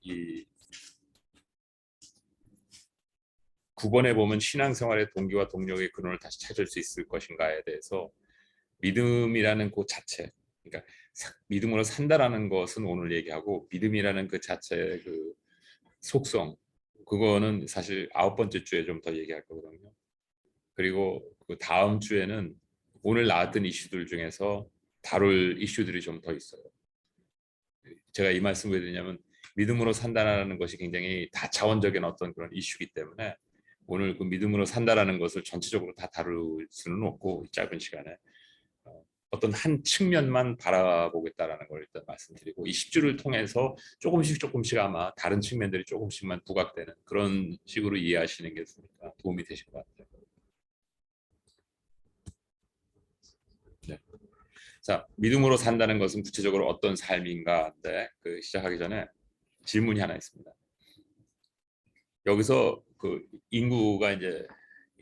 이 9번에 보면 신앙생활의 동기와 동력의 근원을 다시 찾을 수 있을 것인가에 대해서 믿음이라는 그 자체, 그러니까 믿음으로 산다라는 것은 오늘 얘기하고 믿음이라는 그 자체의 그 속성, 그거는 사실 9번째 주에 좀 더 얘기할 거거든요. 그리고 그 다음 주에는 오늘 나왔던 이슈들 중에서 다룰 이슈들이 좀 더 있어요. 제가 이 말씀을 왜 드리냐면 믿음으로 산다라는 것이 굉장히 다차원적인 어떤 그런 이슈이기 때문에 오늘 그 믿음으로 산다라는 것을 전체적으로 다 다룰 수는 없고 짧은 시간에 어떤 한 측면만 바라보겠다라는 걸 일단 말씀드리고 이 10주를 통해서 조금씩 아마 다른 측면들이 조금씩만 부각되는 그런 식으로 이해하시는 게 도움이 되실 것 같아요. 네. 자, 믿음으로 산다는 것은 구체적으로 어떤 삶인가인데 그 시작하기 전에 질문이 하나 있습니다. 여기서 그 인구가 이제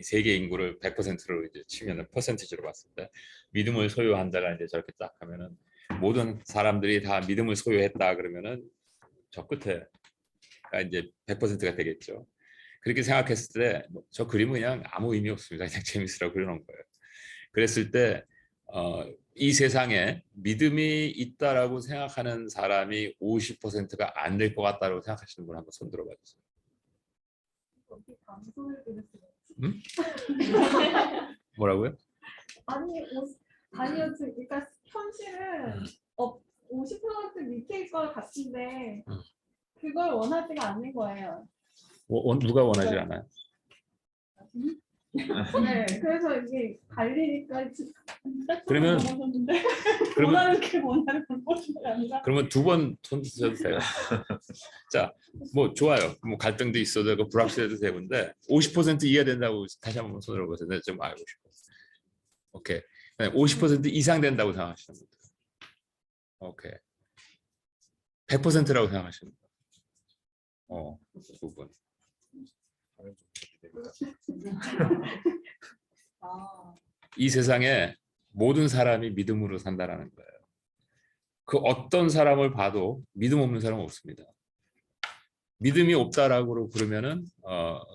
세계 인구를 100%로 이제 치면은 퍼센티지로 봤을 때 믿음을 소유한 자가 이제 저렇게 딱 하면은 모든 사람들이 다 믿음을 소유했다 그러면은 저 끝에가 이제 100%가 되겠죠. 그렇게 생각했을 때 저 그림은 그냥 아무 의미 없습니다. 그냥 재밌으라고 그려놓은 거예요. 그랬을 때 이 세상에 믿음이 있다라고 생각하는 사람이 50%가 안 될 것 같다고 생각하시는 분 한번 손 들어봐 주세요. 음? 뭐라고요? 아니요, 그러니까 현실은 50% 밑일 것 같은데 그걸 원하지가 않는 거예요. 누가 원하지 않아요? 네, 그래서 이게 갈리니까 그러면 원하는 게 원하는 게 아니라. 그러면 두 번 손 드셔도 돼요. 자, 뭐 좋아요. 뭐 갈등도 있어도 되고 불확실해도 되는데 50% 이해된다고 다시 한번 손을 보세요. 내가 좀 알고 싶어. 오케이. 50% 이상 된다고 생각하시는 분들. 오케이. 100%라고 생각하시는 분. 두 분. 이 세상에 모든 사람이 믿음으로 산다라는 거예요. 그 어떤 사람을 봐도 믿음 없는 사람은 없습니다. 믿음이 없다라고 그러면은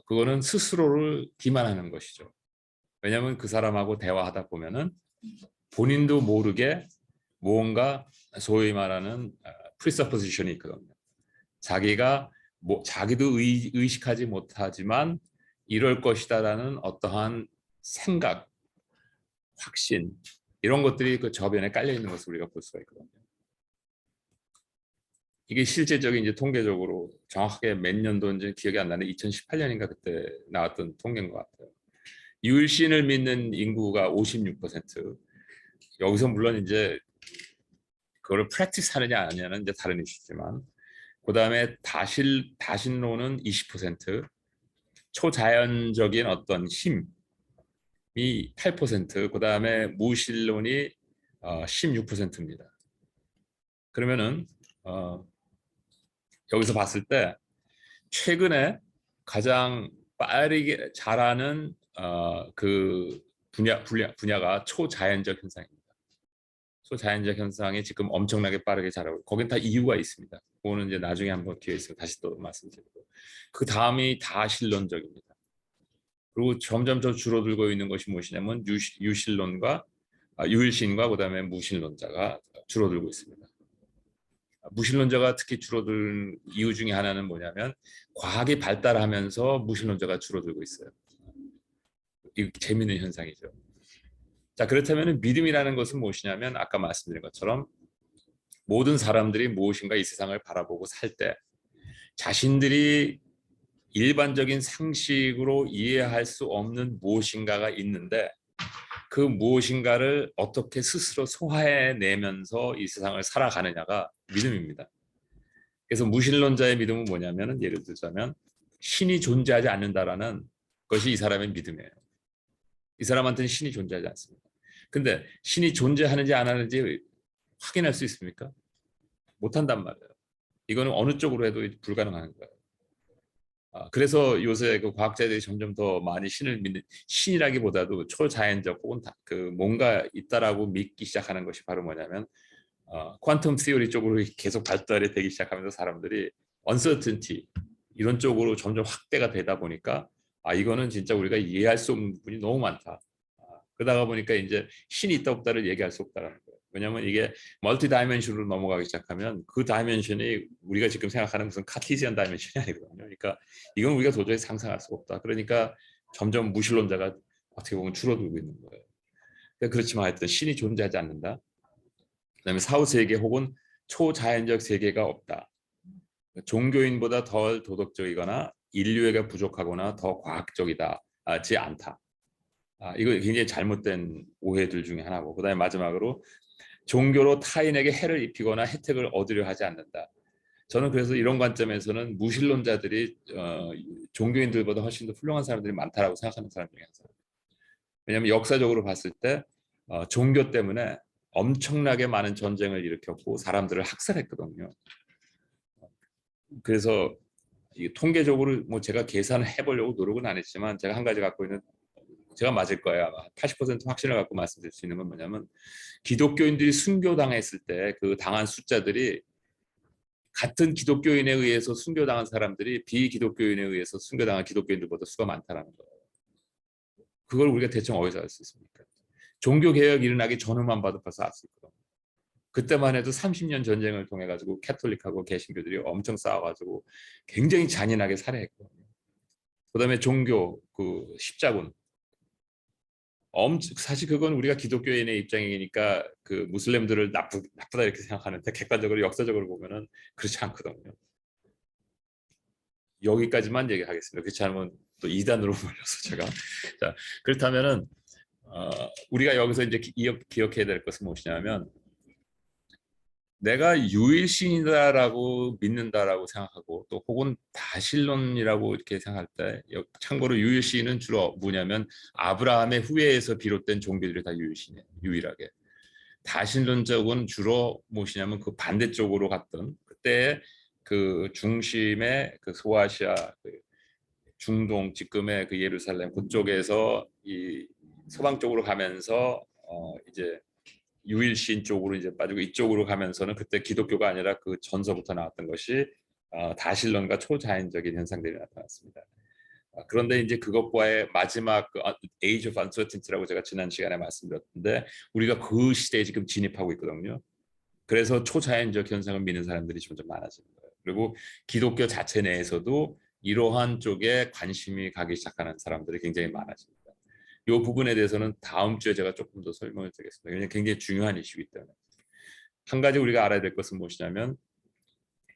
그거는 스스로를 기만하는 것이죠. 왜냐하면 그 사람하고 대화하다 보면은 본인도 모르게 무언가 소위 말하는 presupposition이 있거든요. 자기가 자기도 의식하지 못하지만 이럴 것이다라는 어떠한 생각, 확신 이런 것들이 그 저변에 깔려 있는 것을 우리가 볼 수가 있거든요. 이게 실제적인 이제 통계적으로 정확하게 몇 년도인지 기억이 안 나는데 2018년인가 그때 나왔던 통계인 것 같아요. 유일신을 믿는 인구가 56%. 여기서 물론 이제 그거를 프랙티스 하느냐 아니냐는 이제 다른 이슈지만 그다음에 다신론은 20%, 초자연적인 어떤 힘이 8%, 그다음에 무신론이 16%입니다. 그러면은 여기서 봤을 때 최근에 가장 빠르게 자라는 그 분야가 초자연적 현상입니다. 초자연적 현상이 지금 엄청나게 빠르게 자라고 거긴 다 이유가 있습니다. 그거는 이제 나중에 한번 기회 있으면 다시 또 말씀드리고 그 다음이 다신론적입니다. 그리고 점점 더 줄어들고 있는 것이 무엇이냐면 유신론과 유일신과 그다음에 무신론자가 줄어들고 있습니다. 무신론자가 특히 줄어들 이유 중에 하나는 뭐냐면 과학이 발달하면서 무신론자가 줄어들고 있어요. 이 재미있는 현상이죠. 자, 그렇다면 믿음이라는 것은 무엇이냐면 아까 말씀드린 것처럼 모든 사람들이 무엇인가 이 세상을 바라보고 살 때 자신들이 일반적인 상식으로 이해할 수 없는 무엇인가가 있는데 그 무엇인가를 어떻게 스스로 소화해내면서 이 세상을 살아가느냐가 믿음입니다. 그래서 무신론자의 믿음은 뭐냐면 예를 들자면 신이 존재하지 않는다라는 것이 이 사람의 믿음이에요. 이 사람한테는 신이 존재하지 않습니다. 근데 신이 존재하는지 안 하는지 확인할 수 있습니까? 못한단 말이에요. 이거는 어느 쪽으로 해도 불가능한 거예요. 그래서 요새 그 과학자들이 점점 더 많이 신을 믿는, 신이라기보다도 초자연적 혹은 그 뭔가 있다라고 믿기 시작하는 것이 바로 뭐냐면 퀀텀 시어리 쪽으로 계속 발달이 되기 시작하면서 사람들이 uncertainty 이런 쪽으로 점점 확대가 되다 보니까 이거는 진짜 우리가 이해할 수 없는 부분이 너무 많다. 그러다가 보니까 이제 신이 있다 없다를 얘기할 수 없다라는 거예요. 왜냐하면 이게 멀티 다이멘션으로 넘어가기 시작하면 그 다이멘션이 우리가 지금 생각하는 무슨 카티지안 다이멘션이 아니거든요. 그러니까 이건 우리가 도저히 상상할 수가 없다. 그러니까 점점 무신론자가 어떻게 보면 줄어들고 있는 거예요. 그렇지만 하여튼 신이 존재하지 않는다. 그다음에 사후세계 혹은 초자연적 세계가 없다. 종교인보다 덜 도덕적이거나 인류애가 부족하거나 더 과학적이다지 않다. 이거 굉장히 잘못된 오해들 중에 하나고, 그다음에 마지막으로 종교로 타인에게 해를 입히거나 혜택을 얻으려 하지 않는다. 저는 그래서 이런 관점에서는 무신론자들이 종교인들보다 훨씬 더 훌륭한 사람들이 많다라고 생각하는 사람 중에 한 사람. 왜냐하면 역사적으로 봤을 때 종교 때문에 엄청나게 많은 전쟁을 일으켰고 사람들을 학살했거든요. 그래서 통계적으로 뭐 제가 계산을 해보려고 노력은 안 했지만 제가 한 가지 갖고 있는, 제가 맞을 거예요. 아마 80% 확신을 갖고 말씀드릴 수 있는 건 뭐냐면, 기독교인들이 순교당했을 때 그 당한 숫자들이 같은 기독교인에 의해서 순교당한 사람들이 비기독교인에 의해서 순교당한 기독교인들보다 수가 많다라는 거예요. 그걸 우리가 대충 어디서 알 수 있습니까? 종교개혁이 일어나기 전후만 봐도 벌써 알 수 있거든요. 그때만 해도 30년 전쟁을 통해 가지고 캐톨릭하고 개신교들이 엄청 싸워가지고 굉장히 잔인하게 살해했거든요. 그다음에 종교 그 십자군, 사실 그건 우리가 기독교인의 입장이니까 그 무슬림들을 나쁘다 이렇게 생각하는데, 객관적으로 역사적으로 보면은 그렇지 않거든요. 여기까지만 얘기하겠습니다. 그렇지 않으면 또 이단으로 몰려서 제가. 자, 그렇다면은 우리가 여기서 이제 기억해야 될 것은 무엇이냐면, 내가 유일신이다라고 믿는다라고 생각하고 또 혹은 다신론이라고 이렇게 생각할 때, 참고로 유일신은 주로 뭐냐면 아브라함의 후예에서 비롯된 종교들이 다 유일신이에요. 유일하게. 다신론적은 주로 무엇이냐면 그 반대쪽으로 갔던, 그때 그 중심의 그 소아시아, 그 중동 지금의 그 예루살렘 그쪽에서 이 서방 쪽으로 가면서 이제 유일신 쪽으로 이제 빠지고, 이쪽으로 가면서는 그때 기독교가 아니라 그 전서부터 나왔던 것이 다신론과 초자연적인 현상들이 나타났습니다. 그런데 이제 그것과의 마지막 그 Age of Uncertainty라고 제가 지난 시간에 말씀드렸는데, 우리가 그 시대에 지금 진입하고 있거든요. 그래서 초자연적 현상을 믿는 사람들이 점점 많아지는 거예요. 그리고 기독교 자체 내에서도 이러한 쪽에 관심이 가기 시작하는 사람들이 굉장히 많아집니다. 이 부분에 대해서는 다음 주에 제가 조금 더 설명을 드리겠습니다. 왜냐하면 굉장히 중요한 이슈이기 때문에. 한 가지 우리가 알아야 될 것은 무엇이냐면,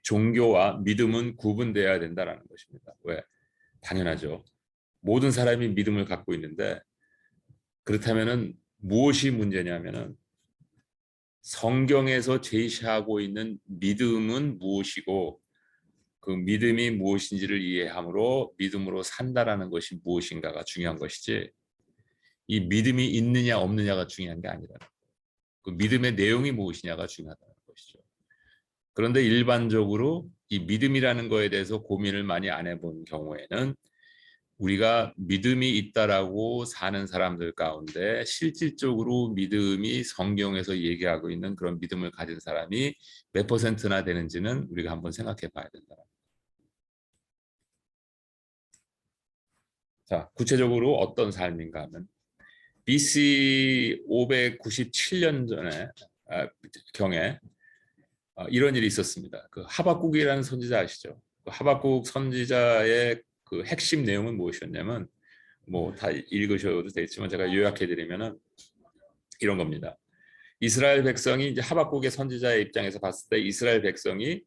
종교와 믿음은 구분되어야 된다는 것입니다. 왜? 당연하죠. 모든 사람이 믿음을 갖고 있는데, 그렇다면은 무엇이 문제냐면은 성경에서 제시하고 있는 믿음은 무엇이고 그 믿음이 무엇인지를 이해함으로 믿음으로 산다라는 것이 무엇인가가 중요한 것이지, 이 믿음이 있느냐 없느냐가 중요한 게 아니라 그 믿음의 내용이 무엇이냐가 중요하다는 것이죠. 그런데 일반적으로 이 믿음이라는 거에 대해서 고민을 많이 안 해본 경우에는, 우리가 믿음이 있다라고 사는 사람들 가운데 실질적으로 믿음이 성경에서 얘기하고 있는 그런 믿음을 가진 사람이 몇 퍼센트나 되는지는 우리가 한번 생각해 봐야 된다. 자, 구체적으로 어떤 삶인가 하면, BC 597년 전에 경에 이런 일이 있었습니다. 그 하박국이라는 선지자 아시죠? 그 하박국 선지자의 그 핵심 내용은 무엇이었냐면, 뭐 다 읽으셔도 되겠지만 제가 요약해드리면은 이런 겁니다. 이스라엘 백성이, 이제 하박국의 선지자의 입장에서 봤을 때 이스라엘 백성이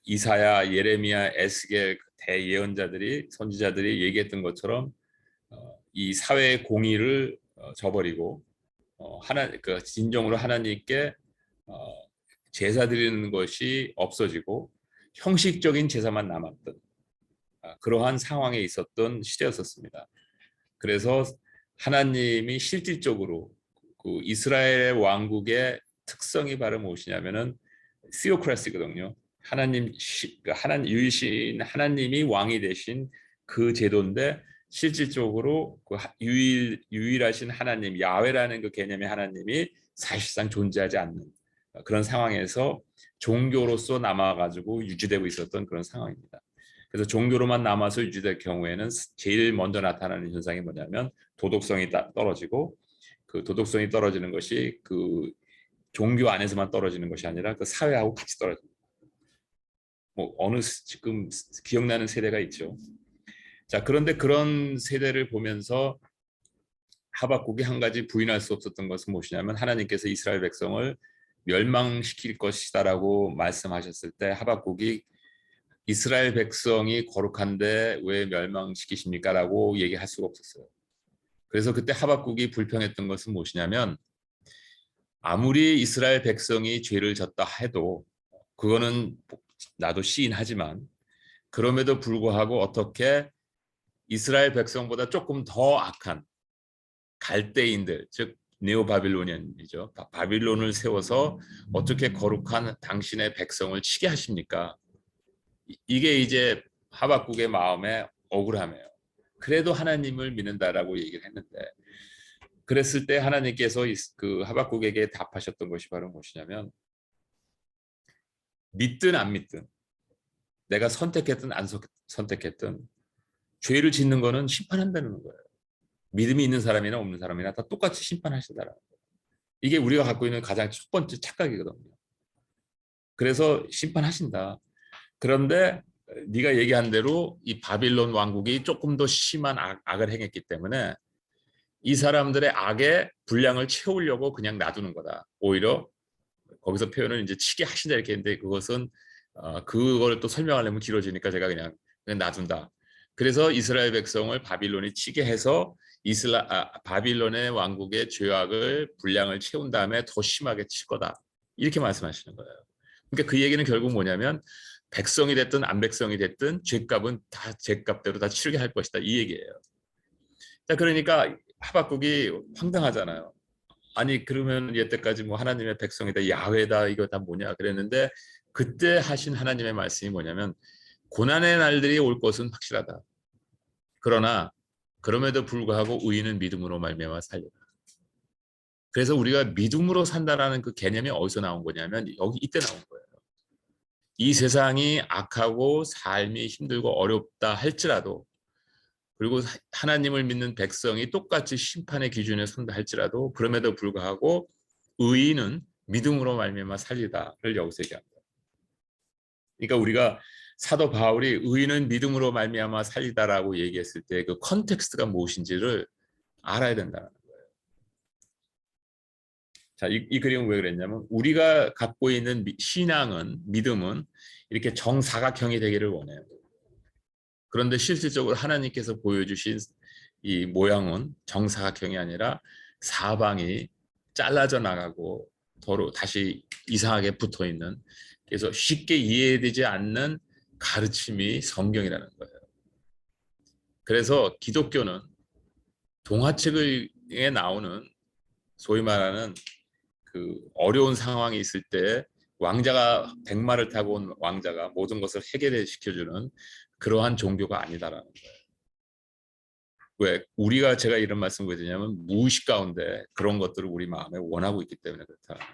이사야, 예레미야, 에스겔 대예언자들이, 선지자들이 얘기했던 것처럼 이 사회의 공의를 저버리고 그 진정으로 하나님께 제사 드리는 것이 없어지고 형식적인 제사만 남았던 그러한 상황에 있었던 시대였었습니다. 그래서 하나님이 실질적으로 그 이스라엘 왕국의 특성이 바로 무엇이냐면은 theocracy거든요. 유일신 하나님이 왕이 되신 그 제도인데, 실질적으로 그 유일하신 하나님 야훼라는 그 개념의 하나님이 사실상 존재하지 않는 그런 상황에서 종교로서 남아가지고 유지되고 있었던 그런 상황입니다. 그래서 종교로만 남아서 유지될 경우에는 제일 먼저 나타나는 현상이 뭐냐면 도덕성이 떨어지고, 그 도덕성이 떨어지는 것이 그 종교 안에서만 떨어지는 것이 아니라 그 사회하고 같이 떨어집니다. 뭐 어느 지금 기억나는 세대가 있죠. 자, 그런데 그런 세대를 보면서 하박국이 한 가지 부인할 수 없었던 것은 무엇이냐면, 하나님께서 이스라엘 백성을 멸망시킬 것이다라고 말씀하셨을 때 하박국이 이스라엘 백성이 거룩한데 왜 멸망시키십니까? 라고 얘기할 수가 없었어요. 그래서 그때 하박국이 불평했던 것은 무엇이냐면, 아무리 이스라엘 백성이 죄를 졌다 해도, 그거는 나도 시인하지만, 그럼에도 불구하고 어떻게 이스라엘 백성보다 조금 더 악한 갈대인들, 즉 네오바빌로니안이죠, 바빌론을 세워서 어떻게 거룩한 당신의 백성을 치게 하십니까? 이게 이제 하박국의 마음에 억울함이에요. 그래도 하나님을 믿는다라고 얘기를 했는데, 그랬을 때 하나님께서 그 하박국에게 답하셨던 것이 바로 무엇이냐면, 믿든 안 믿든, 내가 선택했든 안 선택했든 죄를 짓는 거는 심판한다는 거예요. 믿음이 있는 사람이나 없는 사람이나 다 똑같이 심판하신다라는 거예요. 이게 우리가 갖고 있는 가장 첫 번째 착각이거든요. 그래서 심판하신다. 그런데 네가 얘기한 대로 이 바빌론 왕국이 조금 더 심한 악을 행했기 때문에 이 사람들의 악의 분량을 채우려고 그냥 놔두는 거다. 오히려 거기서 표현을 이제 치게 하신다 이렇게 했는데, 그것은 그걸 또 설명하려면 길어지니까 제가 그냥 놔둔다. 그래서 이스라엘 백성을 바빌론이 치게 해서 바빌론의 왕국의 죄악을 분량을 채운 다음에 더 심하게 칠 거다. 이렇게 말씀하시는 거예요. 그러니까 그 얘기는 결국 뭐냐면, 백성이 됐든 안 백성이 됐든 죄값은 다 죄값대로 다 치르게 할 것이다, 이 얘기예요. 자, 그러니까 하박국이 황당하잖아요. 아니 그러면 여태까지 뭐 하나님의 백성이다, 야훼다, 이거 다 뭐냐 그랬는데, 그때 하신 하나님의 말씀이 뭐냐면, 고난의 날들이 올 것은 확실하다. 그러나 그럼에도 불구하고 의인은 믿음으로 말미암아 살리라. 그래서 우리가 믿음으로 산다라는 그 개념이 어디서 나온 거냐면, 여기 이때 나온 거예요. 이 세상이 악하고 삶이 힘들고 어렵다 할지라도, 그리고 하나님을 믿는 백성이 똑같이 심판의 기준에 선다 할지라도, 그럼에도 불구하고 의인은 믿음으로 말미암아 살리다를 여기서 얘기합니다. 그러니까 우리가 사도 바울이 의인은 믿음으로 말미암아 살리다라고 얘기했을 때 그 컨텍스트가 무엇인지를 알아야 된다는 거예요. 자, 이 그림은 왜 그랬냐면, 우리가 갖고 있는 신앙은, 믿음은 이렇게 정사각형이 되기를 원해요. 그런데 실질적으로 하나님께서 보여주신 이 모양은 정사각형이 아니라 사방이 잘라져 나가고 서로 다시 이상하게 붙어 있는, 그래서 쉽게 이해되지 않는 가르침이 성경이라는 거예요. 그래서 기독교는 동화책에 나오는 소위 말하는 그 어려운 상황이 있을 때 왕자가 백마를 타고 온 왕자가 모든 것을 해결시켜주는 그러한 종교가 아니다라는 거예요. 왜 우리가, 제가 이런 말씀을 왜 드냐면, 무의식 가운데 그런 것들을 우리 마음에 원하고 있기 때문에 그렇다는 거예요.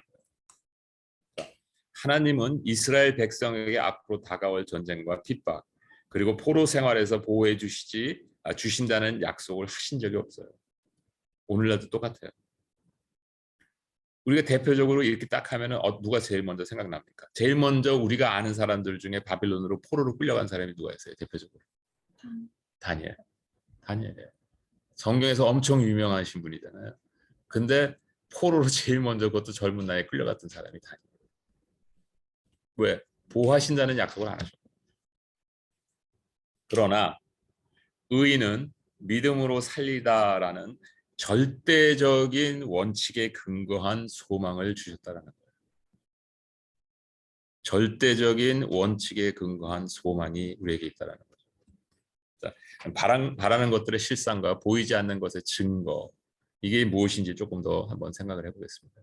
하나님은 이스라엘 백성에게 앞으로 다가올 전쟁과 핍박, 그리고 포로 생활에서 보호해 주신다는 약속을 하신 적이 없어요. 오늘날도 똑같아요. 우리가 대표적으로 이렇게 딱 하면은 누가 제일 먼저 생각납니까? 제일 먼저 우리가 아는 사람들 중에 바빌론으로 포로로 끌려간 사람이 누가 있어요? 대표적으로 다니엘. 다니엘이에요. 성경에서 엄청 유명하신 분이잖아요. 근데 포로로 제일 먼저, 그것도 젊은 나이에 끌려갔던 사람이 다니엘. 왜? 보호하신다는 약속을 안 하셨고. 그러나 의인은 믿음으로 살리다라는 절대적인 원칙에 근거한 소망을 주셨다라는 거예요. 절대적인 원칙에 근거한 소망이 우리에게 있다라는 거죠. 자, 바라는 것들의 실상과 보이지 않는 것의 증거, 이게 무엇인지 조금 더 한번 생각을 해보겠습니다.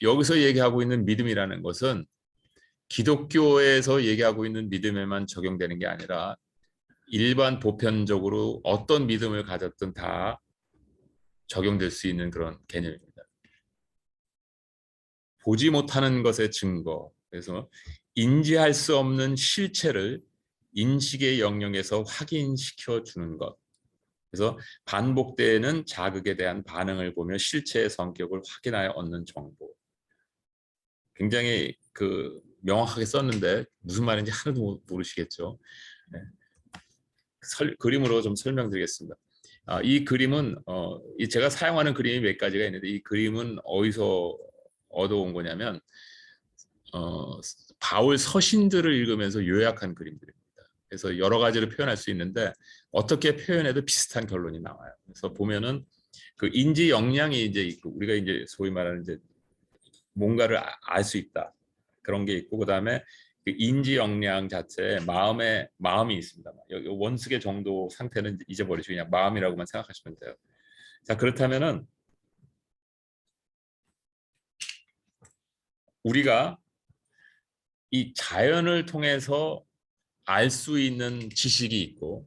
여기서 얘기하고 있는 믿음이라는 것은 기독교에서 얘기하고 있는 믿음에만 적용되는 게 아니라, 일반 보편적으로 어떤 믿음을 가졌든 다 적용될 수 있는 그런 개념입니다. 보지 못하는 것의 증거. 그래서 인지할 수 없는 실체를 인식의 영역에서 확인시켜 주는 것. 그래서 반복되는 자극에 대한 반응을 보며 실체의 성격을 확인하여 얻는 정보. 굉장히 명확하게 썼는데 무슨 말인지 하나도 모르시겠죠. 네. 그림으로 좀 설명드리겠습니다. 이 그림은 제가 사용하는 그림이 몇 가지가 있는데 이 그림은 어디서 얻어온 거냐면 바울 서신들을 읽으면서 요약한 그림들입니다. 그래서 여러 가지로 표현할 수 있는데 어떻게 표현해도 비슷한 결론이 나와요. 그래서 보면은 그 인지 역량이 이제 있고 우리가 이제 소위 말하는 이제 뭔가를 알 수 있다 그런 게 있고 그다음에 그 인지 역량 자체에 마음이 있습니다. 원숙의 정도 상태는 잊어버리시고 그냥 마음이라고만 생각하시면 돼요. 자 그렇다면은 우리가 이 자연을 통해서 알 수 있는 지식이 있고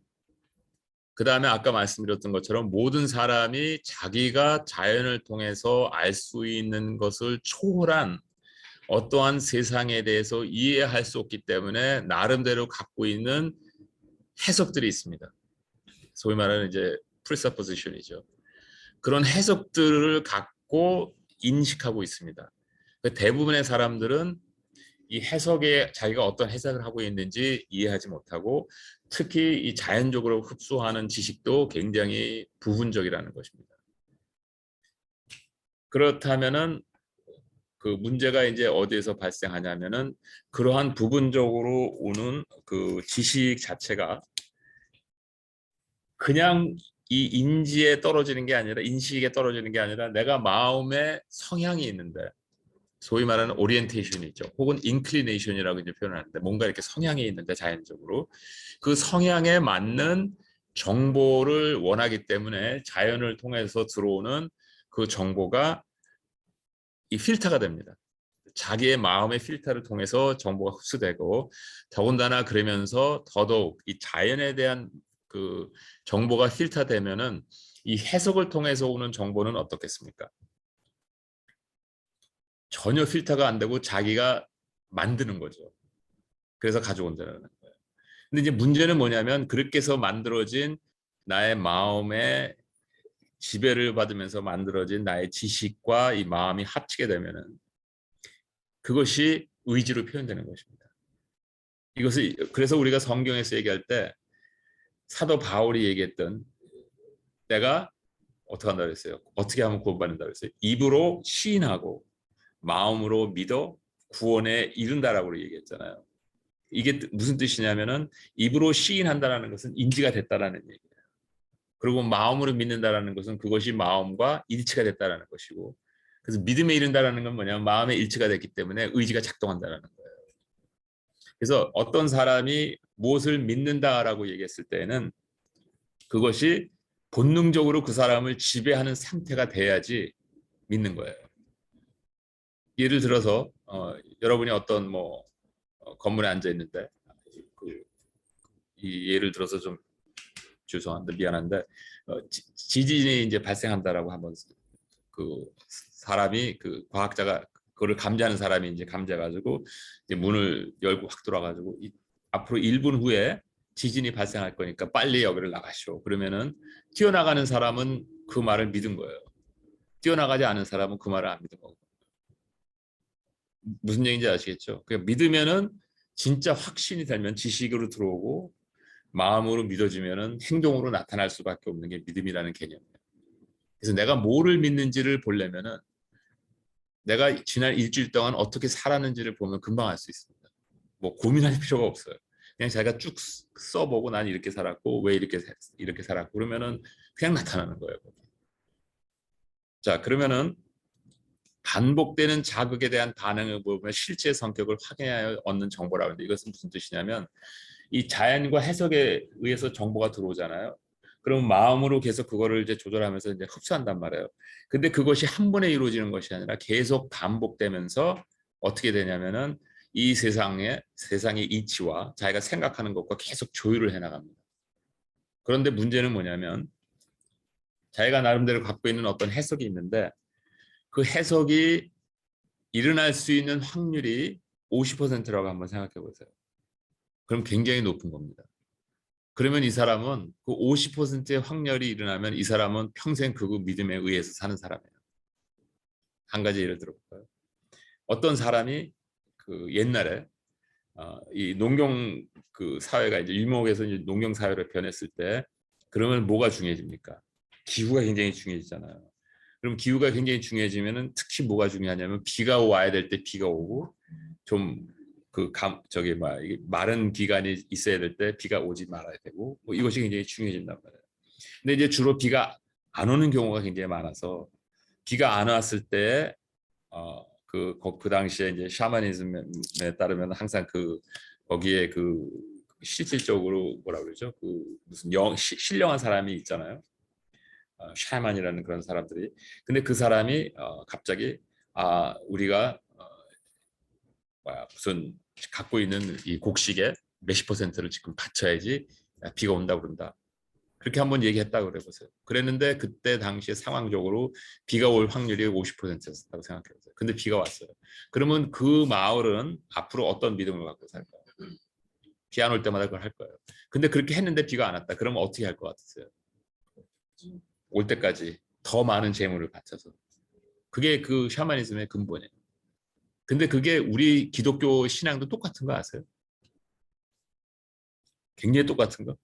그 다음에 아까 말씀드렸던 것처럼 모든 사람이 자기가 자연을 통해서 알 수 있는 것을 초월한 어떠한 세상에 대해서 이해할 수 없기 때문에 나름대로 갖고 있는 해석들이 있습니다. 소위 말하는 이제 presupposition이죠. 그런 해석들을 갖고 인식하고 있습니다. 대부분의 사람들은 이 해석에 자기가 어떤 해석을 하고 있는지 이해하지 못하고 특히 이 자연적으로 흡수하는 지식도 굉장히 부분적이라는 것입니다. 그렇다면은 그 문제가 이제 어디에서 발생하냐면은 그러한 부분적으로 오는 그 지식 자체가 그냥 이 인지에 떨어지는 게 아니라 인식에 떨어지는 게 아니라 내가 마음에 성향이 있는데 소위 말하는 오리엔테이션이 있죠. 혹은 인클리네이션이라고 이제 표현하는데 뭔가 이렇게 성향이 있는데 자연적으로 그 성향에 맞는 정보를 원하기 때문에 자연을 통해서 들어오는 그 정보가 이 필터가 됩니다. 자기의 마음의 필터를 통해서 정보가 흡수되고 더군다나 그러면서 더더욱 이 자연에 대한 그 정보가 필터되면은 이 해석을 통해서 오는 정보는 어떻겠습니까? 전혀 필터가 안 되고 자기가 만드는 거죠. 그래서 가져온다는 거예요. 근데 이제 문제는 뭐냐면 그렇게 해서 만들어진 나의 마음의 지배를 받으면서 만들어진 나의 지식과 이 마음이 합치게 되면은 그것이 의지로 표현되는 것입니다. 이것을 그래서 우리가 성경에서 얘기할 때 사도 바울이 얘기했던 내가 어떻게 한다 그랬어요? 어떻게 하면 구원받는다 그랬어요? 입으로 시인하고 마음으로 믿어 구원에 이른다라고 얘기했잖아요. 이게 무슨 뜻이냐면은 입으로 시인한다라는 것은 인지가 됐다라는 얘기예요. 그리고 마음으로 믿는다라는 것은 그것이 마음과 일치가 됐다라는 것이고 그래서 믿음에 이른다라는 건 뭐냐면 마음에 일치가 됐기 때문에 의지가 작동한다라는 거예요. 그래서 어떤 사람이 무엇을 믿는다라고 얘기했을 때는 그것이 본능적으로 그 사람을 지배하는 상태가 돼야지 믿는 거예요. 예를 들어서 여러분이 어떤 건물에 앉아 있는데 이 예를 들어서 좀 죄송한데 미안한데 지진이 이제 발생한다라고 한번 그 사람이 그 과학자가 그거를 감지하는 사람이 이제 감지해가지고 이제 문을 열고 확 들어와가지고 앞으로 1분 후에 지진이 발생할 거니까 빨리 여기를 나가시오. 그러면은 뛰어나가는 사람은 그 말을 믿은 거예요. 뛰어나가지 않은 사람은 그 말을 안 믿은 거고. 무슨 얘기인지 아시겠죠? 그러니까 믿으면은 진짜 확신이 되면 지식으로 들어오고 마음으로 믿어지면은 행동으로 나타날 수밖에 없는 게 믿음이라는 개념이에요. 그래서 내가 뭐를 믿는지를 보려면은 내가 지난 일주일 동안 어떻게 살았는지를 보면 금방 알 수 있습니다. 뭐 고민할 필요가 없어요. 그냥 자기가 쭉 써보고 난 이렇게 살았고 왜 이렇게 살았고 그러면은 그냥 나타나는 거예요. 자 그러면은 반복되는 자극에 대한 반응을 보면 실제 성격을 확인하여 얻는 정보라고 하는데 이것은 무슨 뜻이냐면 이 자연과 해석에 의해서 정보가 들어오잖아요. 그럼 마음으로 계속 그거를 이제 조절하면서 이제 흡수한단 말이에요. 근데 그것이 한 번에 이루어지는 것이 아니라 계속 반복되면서 어떻게 되냐면은 이 세상의 이치와 자기가 생각하는 것과 계속 조율을 해 나갑니다. 그런데 문제는 뭐냐면 자기가 나름대로 갖고 있는 어떤 해석이 있는데 그 해석이 일어날 수 있는 확률이 50%라고 한번 생각해 보세요. 그럼 굉장히 높은 겁니다. 그러면 이 사람은 그 50%의 확률이 일어나면 이 사람은 평생 그 믿음에 의해서 사는 사람이에요. 한 가지 예를 들어볼까요? 어떤 사람이 그 옛날에 이 농경 그 사회가 이제 유목에서 이제 농경 사회로 변했을 때 그러면 뭐가 중요해집니까? 기후가 굉장히 중요해지잖아요. 그럼 기후가 굉장히 중요해지면은 특히 뭐가 중요하냐면 비가 와야 될 때 비가 오고 좀 그 저기 마른 기간이 있어야 될 때 비가 오지 말아야 되고 뭐 이것이 굉장히 중요해진단 말이에요. 근데 이제 주로 비가 안 오는 경우가 굉장히 많아서 비가 안 왔을 때 그 당시에 이제 샤머니즘에 따르면 항상 그 거기에 그 실질적으로 뭐라 그러죠? 그 무슨 신령한 사람이 있잖아요. 샤만이라는 그런 사람들이. 근데 그 사람이 갑자기 우리가 무슨 갖고 있는 이 곡식의 몇십 퍼센트를 지금 바쳐야지 비가 온다고 그런다. 그렇게 한번 얘기했다고 그래 보세요. 그랬는데 그때 당시에 상황적으로 비가 올 확률이 50%였다고 생각해보세요. 근데 비가 왔어요. 그러면 그 마을은 앞으로 어떤 믿음을 갖고 살까요? 비 안 올 때마다 그걸 할 거예요. 근데 그렇게 했는데 비가 안 왔다. 그러면 어떻게 할 것 같으세요? 올 때까지 더 많은 재물을 바쳐서. 그게 그 샤머니즘의 근본이에요. 근데 그게 우리 기독교 신앙도 똑같은 거 아세요? 굉장히 똑같은 거.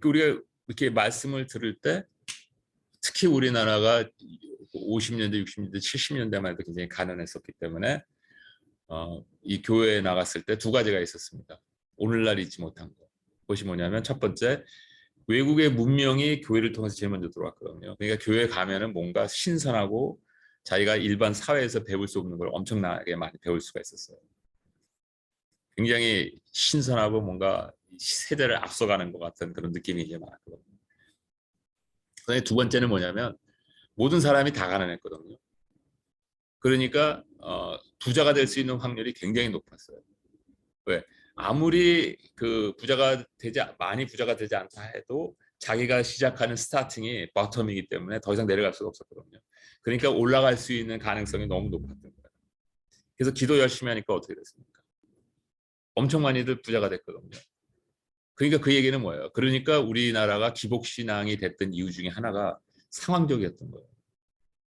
우리가 이렇게 말씀을 들을 때 특히 우리나라가 50년대, 60년대, 70년대만 해도 굉장히 가난했었기 때문에 이 교회에 나갔을 때 두 가지가 있었습니다. 오늘날 잊지 못한 거. 그것이 뭐냐면 첫 번째, 외국의 문명이 교회를 통해서 제일 먼저 들어왔거든요. 그러니까 교회 가면은 뭔가 신선하고 자기가 일반 사회에서 배울 수 없는 걸 엄청나게 많이 배울 수가 있었어요. 굉장히 신선하고 뭔가 세대를 앞서가는 것 같은 그런 느낌이 이제 많았거든요. 그다음에 두 번째는 뭐냐면 모든 사람이 다 가난했거든요. 그러니까 부자가 될 수 있는 확률이 굉장히 높았어요. 왜? 아무리 그 많이 부자가 되지 않다 해도 자기가 시작하는 스타팅이 바텀이기 때문에 더 이상 내려갈 수가 없었거든요. 그러니까 올라갈 수 있는 가능성이 너무 높았던 거예요. 그래서 기도 열심히 하니까 어떻게 됐습니까? 엄청 많이들 부자가 됐거든요. 그러니까 그 얘기는 뭐예요? 그러니까 우리나라가 기복신앙이 됐던 이유 중에 하나가 상황적이었던 거예요.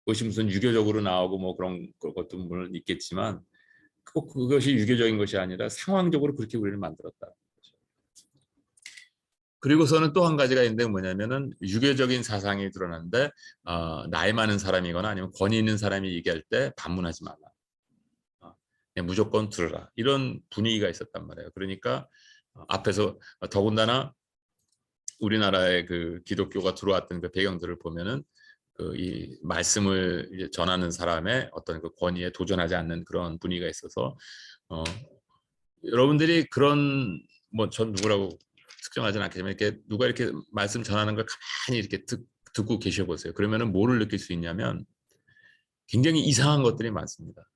그것이 무슨 유교적으로 나오고 뭐 그런 것도 물론 있겠지만 꼭 그것이 유교적인 것이 아니라 상황적으로 그렇게 우리를 만들었다. 그리고서는 또 한 가지가 있는데 뭐냐면은 유교적인 사상이 드러났는데 나이 많은 사람이거나 아니면 권위 있는 사람이 얘기할 때 반문하지 말라. 그냥 무조건 들으라. 이런 분위기가 있었단 말이에요. 그러니까 앞에서 더군다나 우리나라의 그 기독교가 들어왔던 그 배경들을 보면은 그 이 말씀을 이제 전하는 사람의 어떤 그 권위에 도전하지 않는 그런 분위기가 있어서 여러분들이 그런 뭐 전 누구라고 특정하지는 않겠지만 이렇게 누가 이렇게 말씀 전하는 걸 가만히 이렇게 듣고 계셔 보세요. 그러면은 뭐를 느낄 수 있냐면 굉장히 이상한 것들이 많습니다.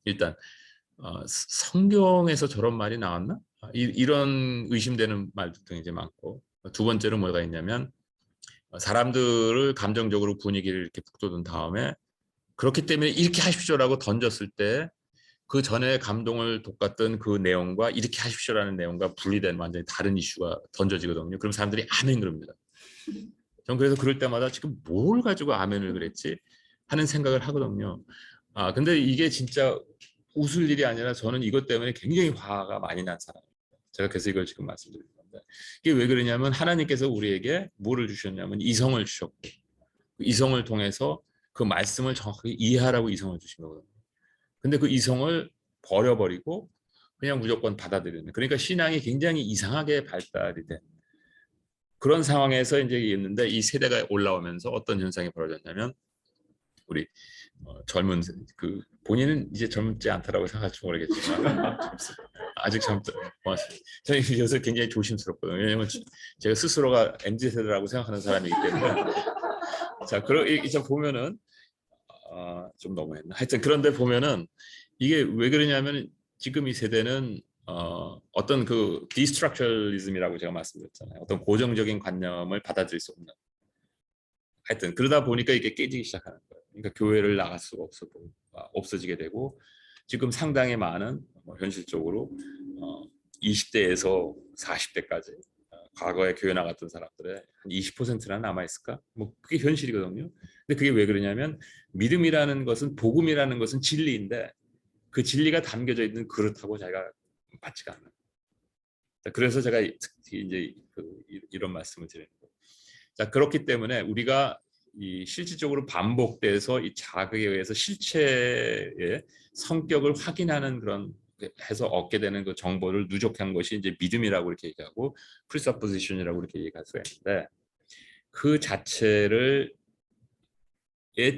일단 성경에서 저런 말이 나왔나? 이런 의심되는 말도 굉장히 많고 두 번째로 뭐가 있냐면 사람들을 감정적으로 분위기를 이렇게 북돋운 다음에 그렇기 때문에 이렇게 하십시오라고 던졌을 때 그 전에 감동을 돋갔던 그 내용과 이렇게 하십시오라는 내용과 분리된 완전히 다른 이슈가 던져지거든요. 그럼 사람들이 아멘 그럽니다. 전 그래서 그럴 때마다 지금 뭘 가지고 아멘을 그랬지 하는 생각을 하거든요. 근데 이게 진짜 웃을 일이 아니라 저는 이것 때문에 굉장히 화가 많이 난 사람입니다. 제가 그래서 이걸 지금 말씀드리는 건데 이게 왜 그러냐면 하나님께서 우리에게 뭐를 주셨냐면 이성을 주셨고 이성을 통해서 그 말씀을 정확하게 이해하라고 이성을 주신 거거든요. 근데 그 이성을 버려버리고 그냥 무조건 받아들이는. 그러니까 신앙이 굉장히 이상하게 발달이 된 그런 상황에서 이제 있는데 이 세대가 올라오면서 어떤 현상이 벌어졌냐면 우리 젊은 그 본인은 이제 젊지 않다라고 생각할지 모르겠지만 아직 젊다. 고맙습니다. 저는 요새 굉장히 조심스럽거든요. 왜냐면 제가 스스로가 MZ 세대라고 생각하는 사람이기 때문에 자, 이제 보면은 좀 너무했나. 하여튼 그런데 보면은 이게 왜 그러냐면 지금 이 세대는 어떤 그 디스트럭처리즘이라고 제가 말씀드렸잖아요. 어떤 고정적인 관념을 받아들일 수 없는. 하여튼 그러다 보니까 이게 깨지기 시작하는 거예요. 그러니까 교회를 나갈 수가 없어지게 되고 지금 상당히 많은 현실적으로 20대에서 40대까지 과거에 교회 나갔던 사람들의 한 20%나 남아 있을까? 뭐 그게 현실이거든요. 근데 그게 왜 그러냐면 믿음이라는 것은 복음이라는 것은 진리인데 그 진리가 담겨져 있는 그릇하고 자기가 맞지가 않아요. 그래서 제가 이제 이런 말씀을 드리는 거예요. 자, 그렇기 때문에 우리가 실질적으로 반복돼서 이 자극에 의해서 실체의 성격을 확인하는 그런 해서 얻게 되는 그 정보를 누적한 것이 이제 믿음이라고 이렇게 얘기하고 presupposition이라고 이렇게 얘기할 수가 있는데 그 자체를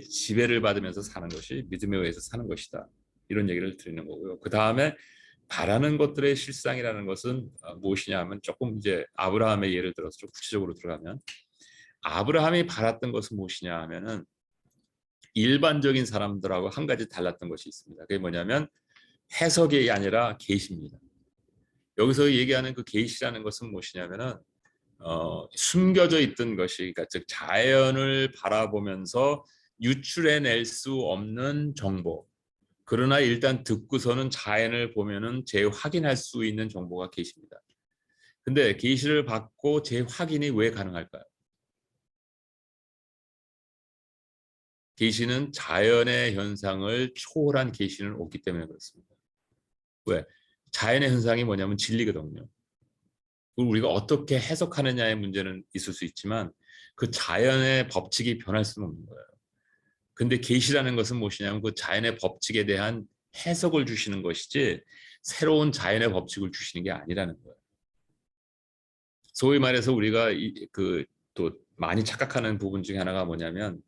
지배를 받으면서 사는 것이 믿음에 의해서 사는 것이다. 이런 얘기를 드리는 거고요. 그 다음에 바라는 것들의 실상이라는 것은 무엇이냐 하면 조금 이제 아브라함의 예를 들어서 좀 구체적으로 들어가면 아브라함이 바랐던 것은 무엇이냐 하면은 일반적인 사람들하고 한 가지 달랐던 것이 있습니다. 그게 뭐냐면 해석이 아니라 계시입니다. 여기서 얘기하는 그 계시라는 것은 무엇이냐면은 숨겨져 있던 것이 그러니까 즉 자연을 바라보면서 유출해낼 수 없는 정보. 그러나 일단 듣고서는 자연을 보면은 재확인할 수 있는 정보가 계시입니다. 근데 계시를 받고 재확인이 왜 가능할까요? 계시는 자연의 현상을 초월한 계시는 없기 때문에 그렇습니다. 왜? 자연의 현상이 뭐냐면 진리거든요. 그걸 우리가 어떻게 해석하느냐의 문제는 있을 수 있지만 그 자연의 법칙이 변할 수는 없는 거예요. 근데 계시라는 것은 무엇이냐면 그 자연의 법칙에 대한 해석을 주시는 것이지 새로운 자연의 법칙을 주시는 게 아니라는 거예요. 소위 말해서 우리가 또 많이 착각하는 부분 중에 하나가 뭐냐면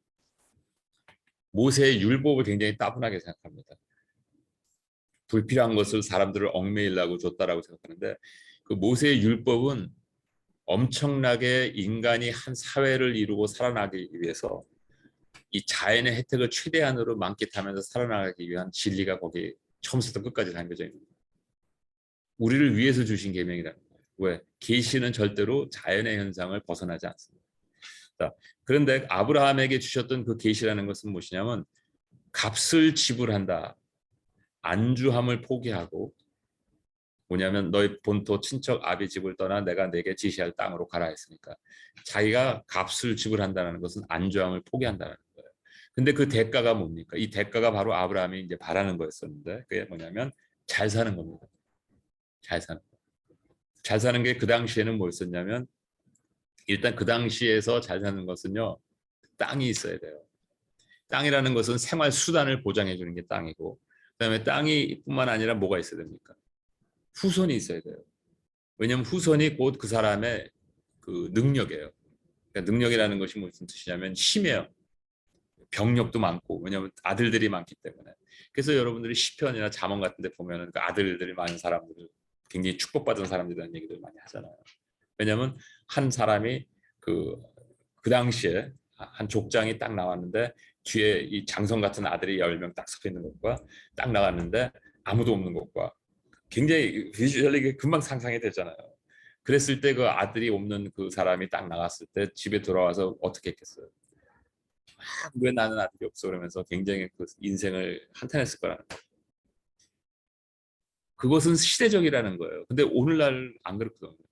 모세의 율법을 굉장히 따분하게 생각합니다. 불필요한 것을 사람들을 얽매이려고 줬다라고 생각하는데 그 모세의 율법은 엄청나게 인간이 한 사회를 이루고 살아나기 위해서 이 자연의 혜택을 최대한으로 만끽하면서 살아나가기 위한 진리가 거기에 처음부터 끝까지 담겨져 있는 거예요. 우리를 위해서 주신 계명이라는 거예요. 왜? 계시는 절대로 자연의 현상을 벗어나지 않습니다. 자, 그런데 아브라함에게 주셨던 그 계시라는 것은 무엇이냐면 값을 지불한다. 안주함을 포기하고 뭐냐면 너희 본토 친척 아비 집을 떠나 내가 내게 지시할 땅으로 가라 했으니까 자기가 값을 지불한다는 것은 안주함을 포기한다는 거예요. 근데 그 대가가 뭡니까? 이 대가가 바로 아브라함이 이제 바라는 거였었는데 그게 뭐냐면 잘 사는 겁니다. 잘 사는 거. 잘 사는 게 그 당시에는 뭐였었냐면 일단 그 당시에서 잘 사는 것은요 땅이 있어야 돼요. 땅이라는 것은 생활 수단을 보장해 주는 게 땅이고 그다음에 땅이 뿐만 아니라 뭐가 있어야 됩니까? 후손이 있어야 돼요. 왜냐하면 후손이 곧 그 사람의 그 능력이에요. 그러니까 능력이라는 것이 무슨 뜻이냐면 힘이에요. 병력도 많고 왜냐하면 아들들이 많기 때문에. 그래서 여러분들이 시편이나 잠언 같은 데 보면은 그 아들들이 많은 사람들을 굉장히 축복받은 사람들이라는 얘기를 많이 하잖아요. 왜냐하면 한 사람이 그 당시에 한 족장이 딱 나왔는데 뒤에 이 장성 같은 아들이 10명 딱 서 있는 것과 딱 나왔는데 아무도 없는 것과 굉장히 비주얼리 금방 상상이 되잖아요. 그랬을 때 그 아들이 없는 그 사람이 딱 나갔을 때 집에 돌아와서 어떻게 했겠어요? 왜 나는 아들이 없어 그러면서 굉장히 그 인생을 한탄했을 거라는 거예요. 그것은 시대적이라는 거예요. 근데 오늘날 안 그렇거든요.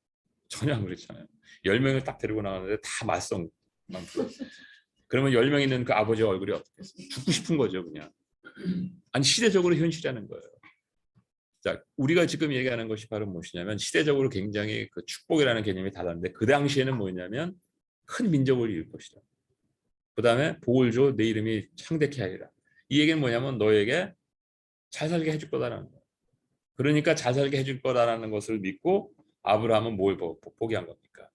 전혀 안 그렇잖아요. 10명을 딱 데리고 나가는데 다 말썽만 부려. 그러면 10명 있는 그 아버지 얼굴이 어떻겠어요? 죽고 싶은 거죠, 그냥. 아니 시대적으로 현실이라는 거예요. 자, 우리가 지금 얘기하는 것이 바로 무엇이냐면 시대적으로 굉장히 그 축복이라는 개념이 달랐는데 그 당시에는 뭐냐면 큰 민족을 이룰 것이다. 그 다음에 복을 줘 내 이름이 창대케 하리라. 이 얘기는 뭐냐면 너에게 잘 살게 해줄 거다라는 거예요. 그러니까 잘 살게 해줄 거다라는 것을 믿고 아브라함은 뭘 포기한 겁니까?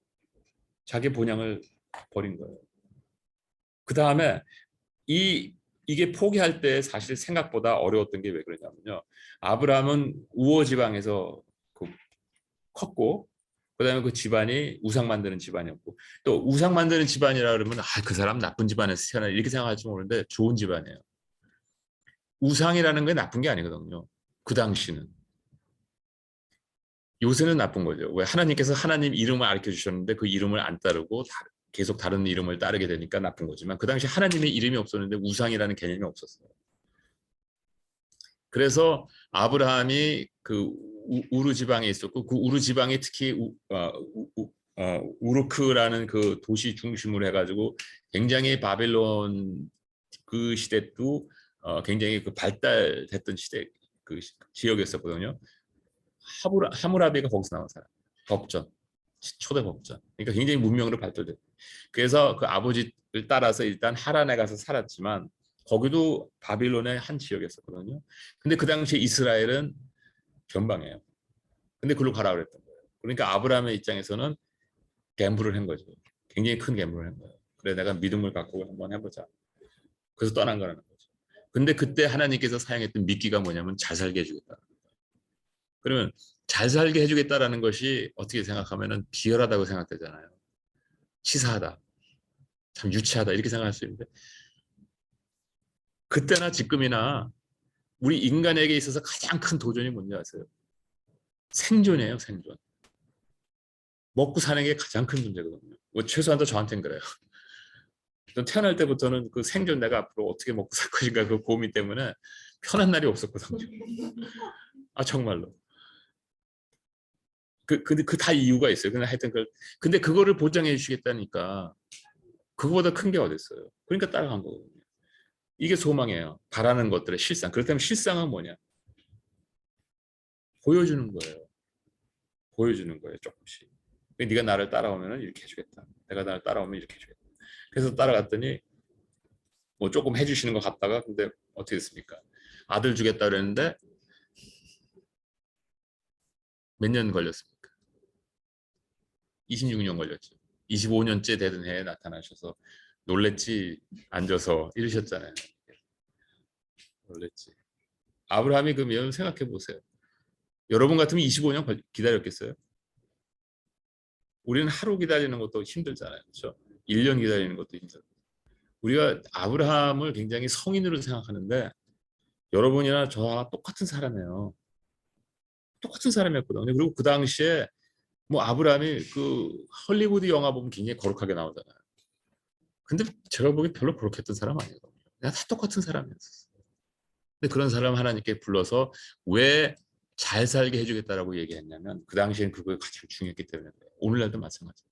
자기 본향을 버린 거예요. 그 다음에 이게 포기할 때 사실 생각보다 어려웠던 게 왜 그러냐면요. 아브라함은 우호 지방에서 컸고 그다음에 그 집안이 우상 만드는 집안이었고 또 우상 만드는 집안이라 그러면 그 사람 나쁜 집안에서 태어나 이렇게 생각할지 모르는데 좋은 집안이에요. 우상이라는 게 나쁜 게 아니거든요. 그 당시는. 요새는 나쁜 거죠. 왜 하나님께서 하나님 이름을 가르쳐 주셨는데 그 이름을 안 따르고 계속 다른 이름을 따르게 되니까 나쁜 거지만 그 당시 하나님의 이름이 없었는데 우상이라는 개념이 없었어요. 그래서 아브라함이 그 우르 지방에 있었고 그 우르 지방이 특히 우르크라는 그 도시 중심으로 해가지고 굉장히 바벨론 그 시대도 굉장히 그 발달됐던 시대 그 지역이었었거든요. 하무라비가 거기서 나온 사람. 법전, 초대 법전. 그러니까 굉장히 문명으로 발달됐. 그래서 그 아버지를 따라서 일단 하란에 가서 살았지만 거기도 바빌론의 한 지역이었었거든요. 근데 그 당시에 이스라엘은 변방이에요. 근데 그걸로 가라 그랬던 거예요. 그러니까 아브라함의 입장에서는 갬블을 한 거죠. 굉장히 큰 갬블을 한 거예요. 그래 내가 믿음을 갖고 한번 해보자. 그래서 떠난 거라는 거죠. 근데 그때 하나님께서 사용했던 미끼가 뭐냐면 잘 살게 해주겠다. 그러면 잘 살게 해주겠다라는 것이 어떻게 생각하면은 비열하다고 생각되잖아요. 치사하다, 참 유치하다 이렇게 생각할 수 있는데 그때나 지금이나 우리 인간에게 있어서 가장 큰 도전이 뭔지 아세요? 생존이에요, 생존. 먹고 사는 게 가장 큰 문제거든요. 뭐 최소한 저한테는 그래요. 전 태어날 때부터는 그 생존 내가 앞으로 어떻게 먹고 살 것인가 그 고민 때문에 편한 날이 없었거든요. 아 정말로. 근데 그 다 이유가 있어요. 근데 하여튼 근데 그거를 보장해 주시겠다니까 그거보다 큰 게 어딨어요. 그러니까 따라간 거거든요. 이게 소망이에요. 바라는 것들의 실상. 그렇다면 실상은 뭐냐? 보여주는 거예요. 보여주는 거예요. 조금씩. 네가 나를 따라오면 이렇게 해주겠다. 내가 나를 따라오면 이렇게 해주겠다. 그래서 따라갔더니 뭐 조금 해주시는 것 같다가 근데 어떻게 됐습니까? 아들 주겠다 그랬는데 몇 년 걸렸습니까? 26년 걸렸죠. 25년째 되던 해에 나타나셔서 놀랬지 앉아서 이러셨잖아요. 놀랬지. 아브라함이 그러면 생각해 보세요. 여러분 같으면 25년 기다렸겠어요? 우리는 하루 기다리는 것도 힘들잖아요. 그렇죠? 1년 기다리는 것도 힘들고. 우리가 아브라함을 굉장히 성인으로 생각하는데 여러분이나 저와 똑같은 사람이에요. 똑같은 사람이었거든요. 그리고 그 당시에 뭐 아브라함이 그 헐리우드 영화 보면 굉장히 거룩하게 나오잖아요. 근데 제가 보기엔 별로 거룩했던 사람 아니에요. 그냥 다 똑같은 사람이었어요. 근데 그런 사람 하나님께 불러서 왜 잘 살게 해주겠다라고 얘기했냐면 그 당시엔 그거 가장 중요했기 때문에 오늘날도 마찬가지예요.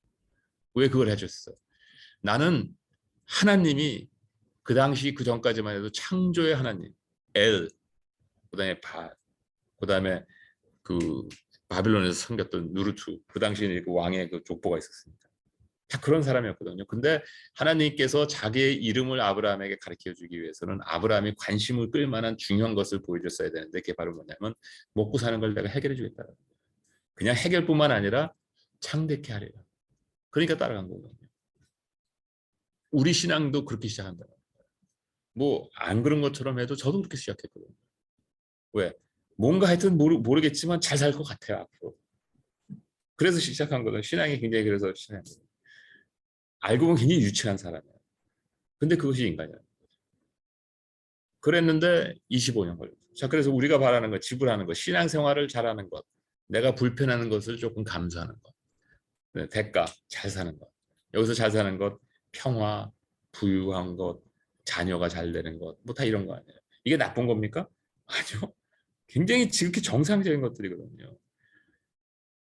왜 그걸 해줬어요? 나는 하나님이 그 당시 그 전까지만 해도 창조의 하나님 엘 그다음에 그다음에 그 바빌론에서 섬겼던 누르투 그 당시에 그 왕의 그 족보가 있었습니다. 다 그런 사람이었거든요. 근데 하나님께서 자기의 이름을 아브라함에게 가르쳐 주기 위해서는 아브라함이 관심을 끌 만한 중요한 것을 보여줬어야 되는데 그게 바로 뭐냐면 먹고 사는 걸 내가 해결해 주겠다. 그냥 해결뿐만 아니라 창대케 하리라. 그러니까 따라간 거거든요. 우리 신앙도 그렇게 시작한다. 뭐 안 그런 것처럼 해도 저도 그렇게 시작했거든요. 왜? 뭔가 하여튼 모르겠지만 잘 살 것 같아요 앞으로. 그래서 시작한 거든. 신앙이 굉장히 그래서 신앙. 알고 보면 굉장히 유치한 사람이에요. 근데 그것이 인간이야. 그랬는데 25년 걸렸어요. 자, 그래서 우리가 바라는 것, 지불하는 것, 신앙생활을 잘하는 것, 내가 불편하는 것을 조금 감수하는 것, 네, 대가, 잘 사는 것. 여기서 잘 사는 것, 평화, 부유한 것, 자녀가 잘 되는 것, 뭐 다 이런 거 아니에요. 이게 나쁜 겁니까? 아니요. 굉장히 지극히 정상적인 것들이거든요.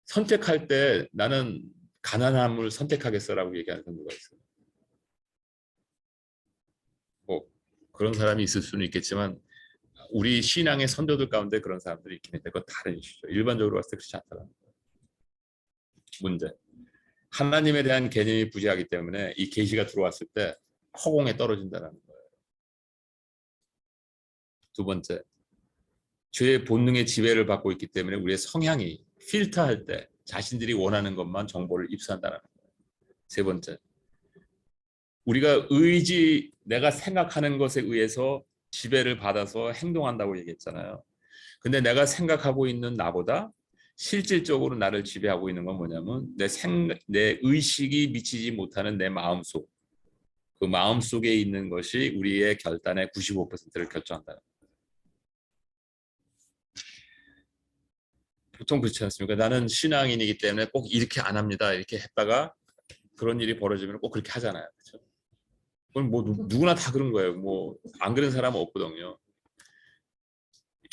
선택할 때 나는 가난함을 선택하겠어라고 얘기하는 누가 있어요. 뭐 그런 사람이 있을 수는 있겠지만 우리 신앙의 선조들 가운데 그런 사람들이 있긴 한데 그건 다른 이슈죠. 일반적으로 봤을 때 그렇지 않다는 문제. 하나님에 대한 개념이 부재하기 때문에 이 계시가 들어왔을 때 허공에 떨어진다는 거예요. 두 번째, 죄의 본능의 지배를 받고 있기 때문에 우리의 성향이 필터할 때 자신들이 원하는 것만 정보를 입수한다는 거예요. 세 번째, 우리가 내가 생각하는 것에 의해서 지배를 받아서 행동한다고 얘기했잖아요. 근데 내가 생각하고 있는 나보다 실질적으로 나를 지배하고 있는 건 뭐냐면 내 의식이 미치지 못하는 내 마음속, 그 마음속에 있는 것이 우리의 결단의 95%를 결정한다. 보통 그렇지 않습니까? 나는 신앙인이기 때문에 꼭 이렇게 안 합니다. 이렇게 했다가 그런 일이 벌어지면 꼭 그렇게 하잖아요. 그렇죠? 그건 뭐 누구나 다 그런 거예요. 뭐 안 그런 사람은 없거든요.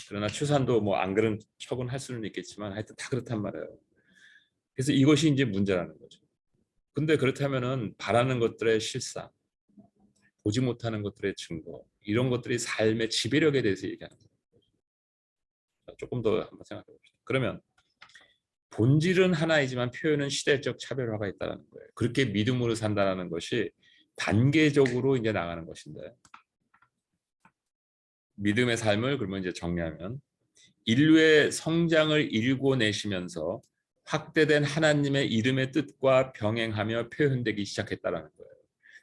그러나 추산도 뭐 안 그런 척은 할 수는 있겠지만 하여튼 다 그렇단 말이에요. 그래서 이것이 이제 문제라는 거죠. 근데 그렇다면은 바라는 것들의 실상, 보지 못하는 것들의 증거, 이런 것들이 삶의 지배력에 대해서 얘기하는 거예요. 조금 더 한번 생각해 봅시다. 그러면 본질은 하나이지만 표현은 시대적 차별화가 있다는 거예요. 그렇게 믿음으로 산다는 것이 단계적으로 이제 나가는 것인데, 믿음의 삶을 그러면 이제 정리하면 인류의 성장을 일궈내시면서 확대된 하나님의 이름의 뜻과 병행하며 표현되기 시작했다는 거예요.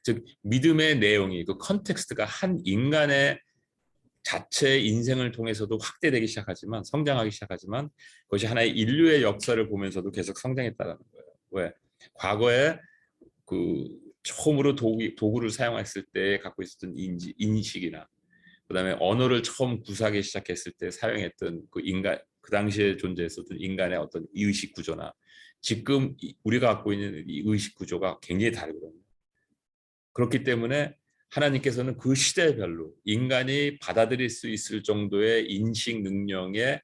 즉 믿음의 내용이 그 컨텍스트가 한 인간의 자체의 인생을 통해서도 확대되기 시작하지만 성장하기 시작하지만 그것이 하나의 인류의 역사를 보면서도 계속 성장했다는 거예요. 왜? 과거에 그 처음으로 도구를 사용했을 때 갖고 있었던 인식이나 그다음에 언어를 처음 구사하기 시작했을 때 사용했던 그 인간 그 당시에 존재했었던 인간의 어떤 의식 구조나 지금 우리가 갖고 있는 이 의식 구조가 굉장히 다르거든요. 그렇기 때문에 하나님께서는 그 시대별로 인간이 받아들일 수 있을 정도의 인식 능력에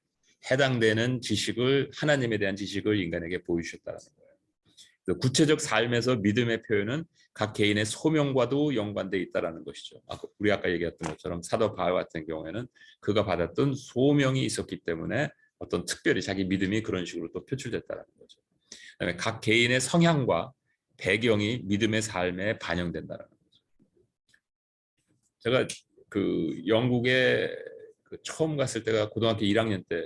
해당되는 지식을 하나님에 대한 지식을 인간에게 보여주셨다는 거예요. 구체적 삶에서 믿음의 표현은 각 개인의 소명과도 연관돼 있다라는 것이죠. 우리 아까 얘기했던 것처럼 사도 바울 같은 경우에는 그가 받았던 소명이 있었기 때문에 어떤 특별히 자기 믿음이 그런 식으로 또 표출됐다는 거죠. 그다음에 각 개인의 성향과 배경이 믿음의 삶에 반영된다는 거죠. 제가 그 영국에 그 처음 갔을 때가 고등학교 1학년 때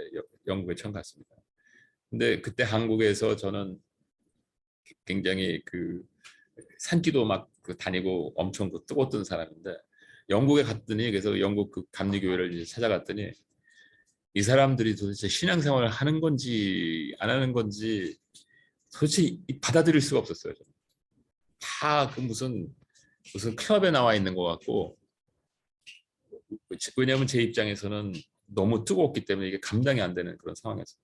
영국에 처음 갔습니다. 근데 그때 한국에서 저는 굉장히 그 산기도 막 다니고 엄청 그 뜨거웠던 사람인데 영국에 갔더니 그래서 영국 그 감리교회를 이제 찾아갔더니 이 사람들이 도대체 신앙생활을 하는 건지 안 하는 건지 도대체 받아들일 수가 없었어요. 다 그 무슨 클럽에 나와 있는 것 같고 왜냐하면 제 입장에서는 너무 뜨거웠기 때문에 이게 감당이 안 되는 그런 상황이었어요.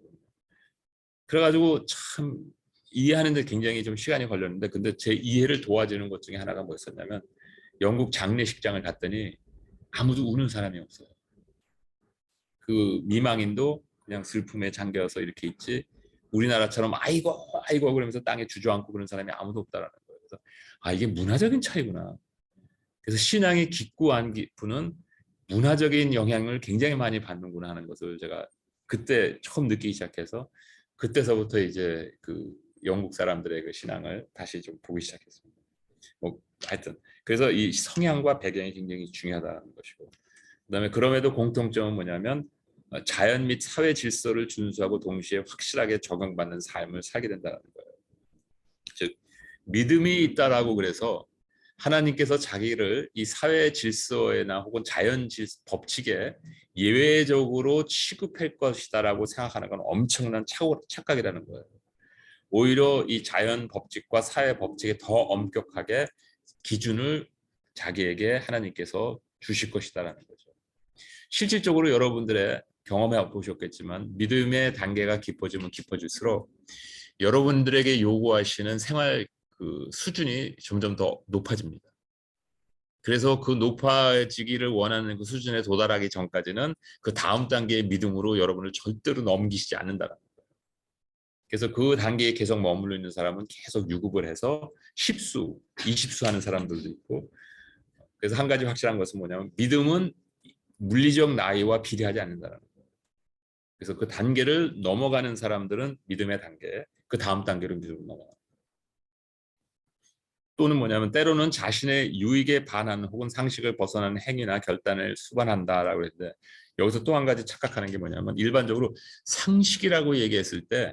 그래가지고 참 이해하는데 굉장히 좀 시간이 걸렸는데 근데 제 이해를 도와주는 것 중에 하나가 뭐였었냐면 영국 장례식장을 갔더니 아무도 우는 사람이 없어요. 그 미망인도 그냥 슬픔에 잠겨서 이렇게 있지 우리나라처럼 아이고 아이고 그러면서 땅에 주저앉고 그런 사람이 아무도 없다라는 거예요. 그래서 이게 문화적인 차이구나. 그래서 신앙이 깊고 안 깊고는 문화적인 영향을 굉장히 많이 받는구나 하는 것을 제가 그때 처음 느끼기 시작해서 그때서부터 이제 그 영국 사람들의 그 신앙을 다시 좀 보기 시작했습니다. 뭐 하여튼 그래서 이 성향과 배경이 굉장히 중요하다는 것이고 그다음에 그럼에도 공통점은 뭐냐면 자연 및 사회 질서를 준수하고 동시에 확실하게 적용받는 삶을 살게 된다는 거예요. 즉 믿음이 있다라고 그래서 하나님께서 자기를 이 사회 질서에나 혹은 자연 법칙에 예외적으로 취급할 것이다라고 생각하는 건 엄청난 착각이라는 거예요. 오히려 이 자연 법칙과 사회 법칙에 더 엄격하게 기준을 자기에게 하나님께서 주실 것이다라는 거죠. 실질적으로 여러분들의 경험해 보셨겠지만 믿음의 단계가 깊어지면 깊어질수록 여러분들에게 요구하시는 생활 그 수준이 점점 더 높아집니다. 그래서 그 높아지기를 원하는 그 수준에 도달하기 전까지는 그 다음 단계의 믿음으로 여러분을 절대로 넘기시지 않는다는 거예요. 그래서 그 단계에 계속 머물러 있는 사람은 계속 유급을 해서 10수, 20수 하는 사람들도 있고 그래서 한 가지 확실한 것은 뭐냐면 믿음은 물리적 나이와 비례하지 않는다는 거예요. 그래서 그 단계를 넘어가는 사람들은 믿음의 단계, 그 다음 단계로 믿음으로 넘어가요. 또는 뭐냐면 때로는 자신의 유익에 반하는 혹은 상식을 벗어나는 행위나 결단을 수반한다라고 했는데 여기서 또 한 가지 착각하는 게 뭐냐면 일반적으로 상식이라고 얘기했을 때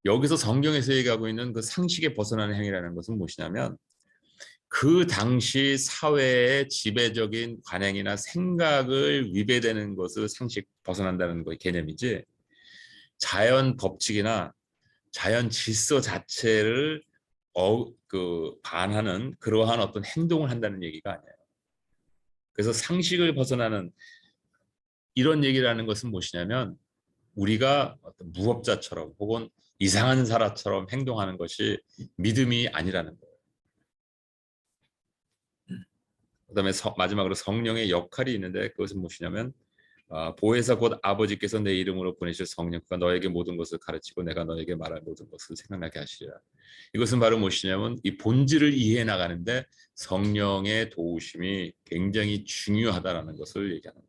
여기서 성경에서 얘기하고 있는 그 상식에 벗어나는 행위라는 것은 무엇이냐면 그 당시 사회의 지배적인 관행이나 생각을 위배되는 것을 상식 벗어난다는 거의 개념이지 자연 법칙이나 자연 질서 자체를 반하는 그러한 어떤 행동을 한다는 얘기가 아니에요. 그래서 상식을 벗어나는 이런 얘기라는 것은 무엇이냐면 우리가 어떤 무법자처럼 혹은 이상한 사람처럼 행동하는 것이 믿음이 아니라는 거예요. 그다음에 마지막으로 성령의 역할이 있는데 그것은 무엇이냐면 보혜사 곧 아버지께서 내 이름으로 보내실 성령 그가 너에게 모든 것을 가르치고 내가 너에게 말할 모든 것을 생각나게 하시리라. 이것은 바로 무엇이냐면 이 본질을 이해해 나가는데 성령의 도우심이 굉장히 중요하다라는 것을 얘기하는 거예요.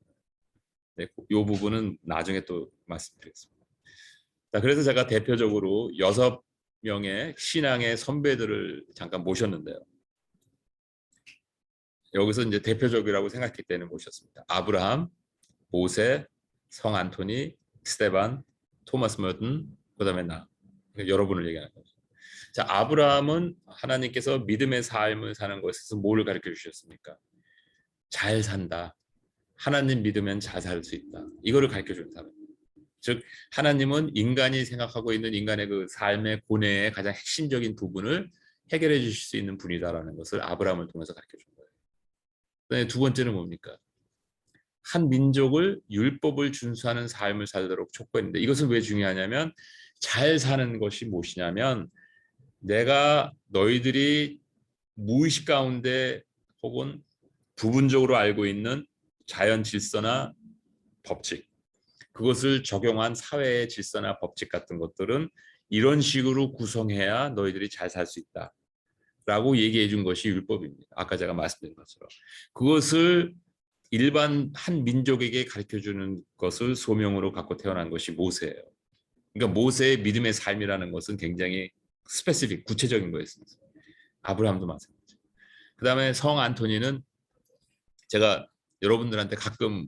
네, 이 부분은 나중에 또 말씀드리겠습니다. 자, 그래서 제가 대표적으로 6명의 신앙의 선배들을 잠깐 모셨는데요. 여기서 이제 대표적이라고 생각했기 때문에 모셨습니다. 아브라함, 모세, 성 안토니, 스테반, 토마스 머튼, 그다음에 나. 여러분을 얘기하는 거죠. 자, 아브라함은 하나님께서 믿음의 삶을 사는 것에서 뭘 가르쳐 주셨습니까? 잘 산다. 하나님 믿으면 잘 살 수 있다. 이거를 가르쳐 주는 사람. 즉 하나님은 인간이 생각하고 있는 인간의 그 삶의 고뇌의 가장 핵심적인 부분을 해결해 주실 수 있는 분이다라는 것을 아브라함을 통해서 가르쳐 준 거예요. 그다음에 두 번째는 뭡니까? 한 민족을 율법을 준수하는 삶을 살도록 촉구했는데 이것은 왜 중요하냐면 잘 사는 것이 무엇이냐면 내가 너희들이 무의식 가운데 혹은 부분적으로 알고 있는 자연 질서나 법칙 그것을 적용한 사회의 질서나 법칙 같은 것들은 이런 식으로 구성해야 너희들이 잘 살 수 있다 라고 얘기해 준 것이 율법입니다. 아까 제가 말씀드린 것처럼 그것을 일반 한 민족에게 가르쳐주는 것을 소명으로 갖고 태어난 것이 모세예요. 그러니까 모세의 믿음의 삶이라는 것은 굉장히 스페시픽, 구체적인 거였습니다. 아브라함도 마찬가지. 그 다음에 성 안토니는 제가 여러분들한테 가끔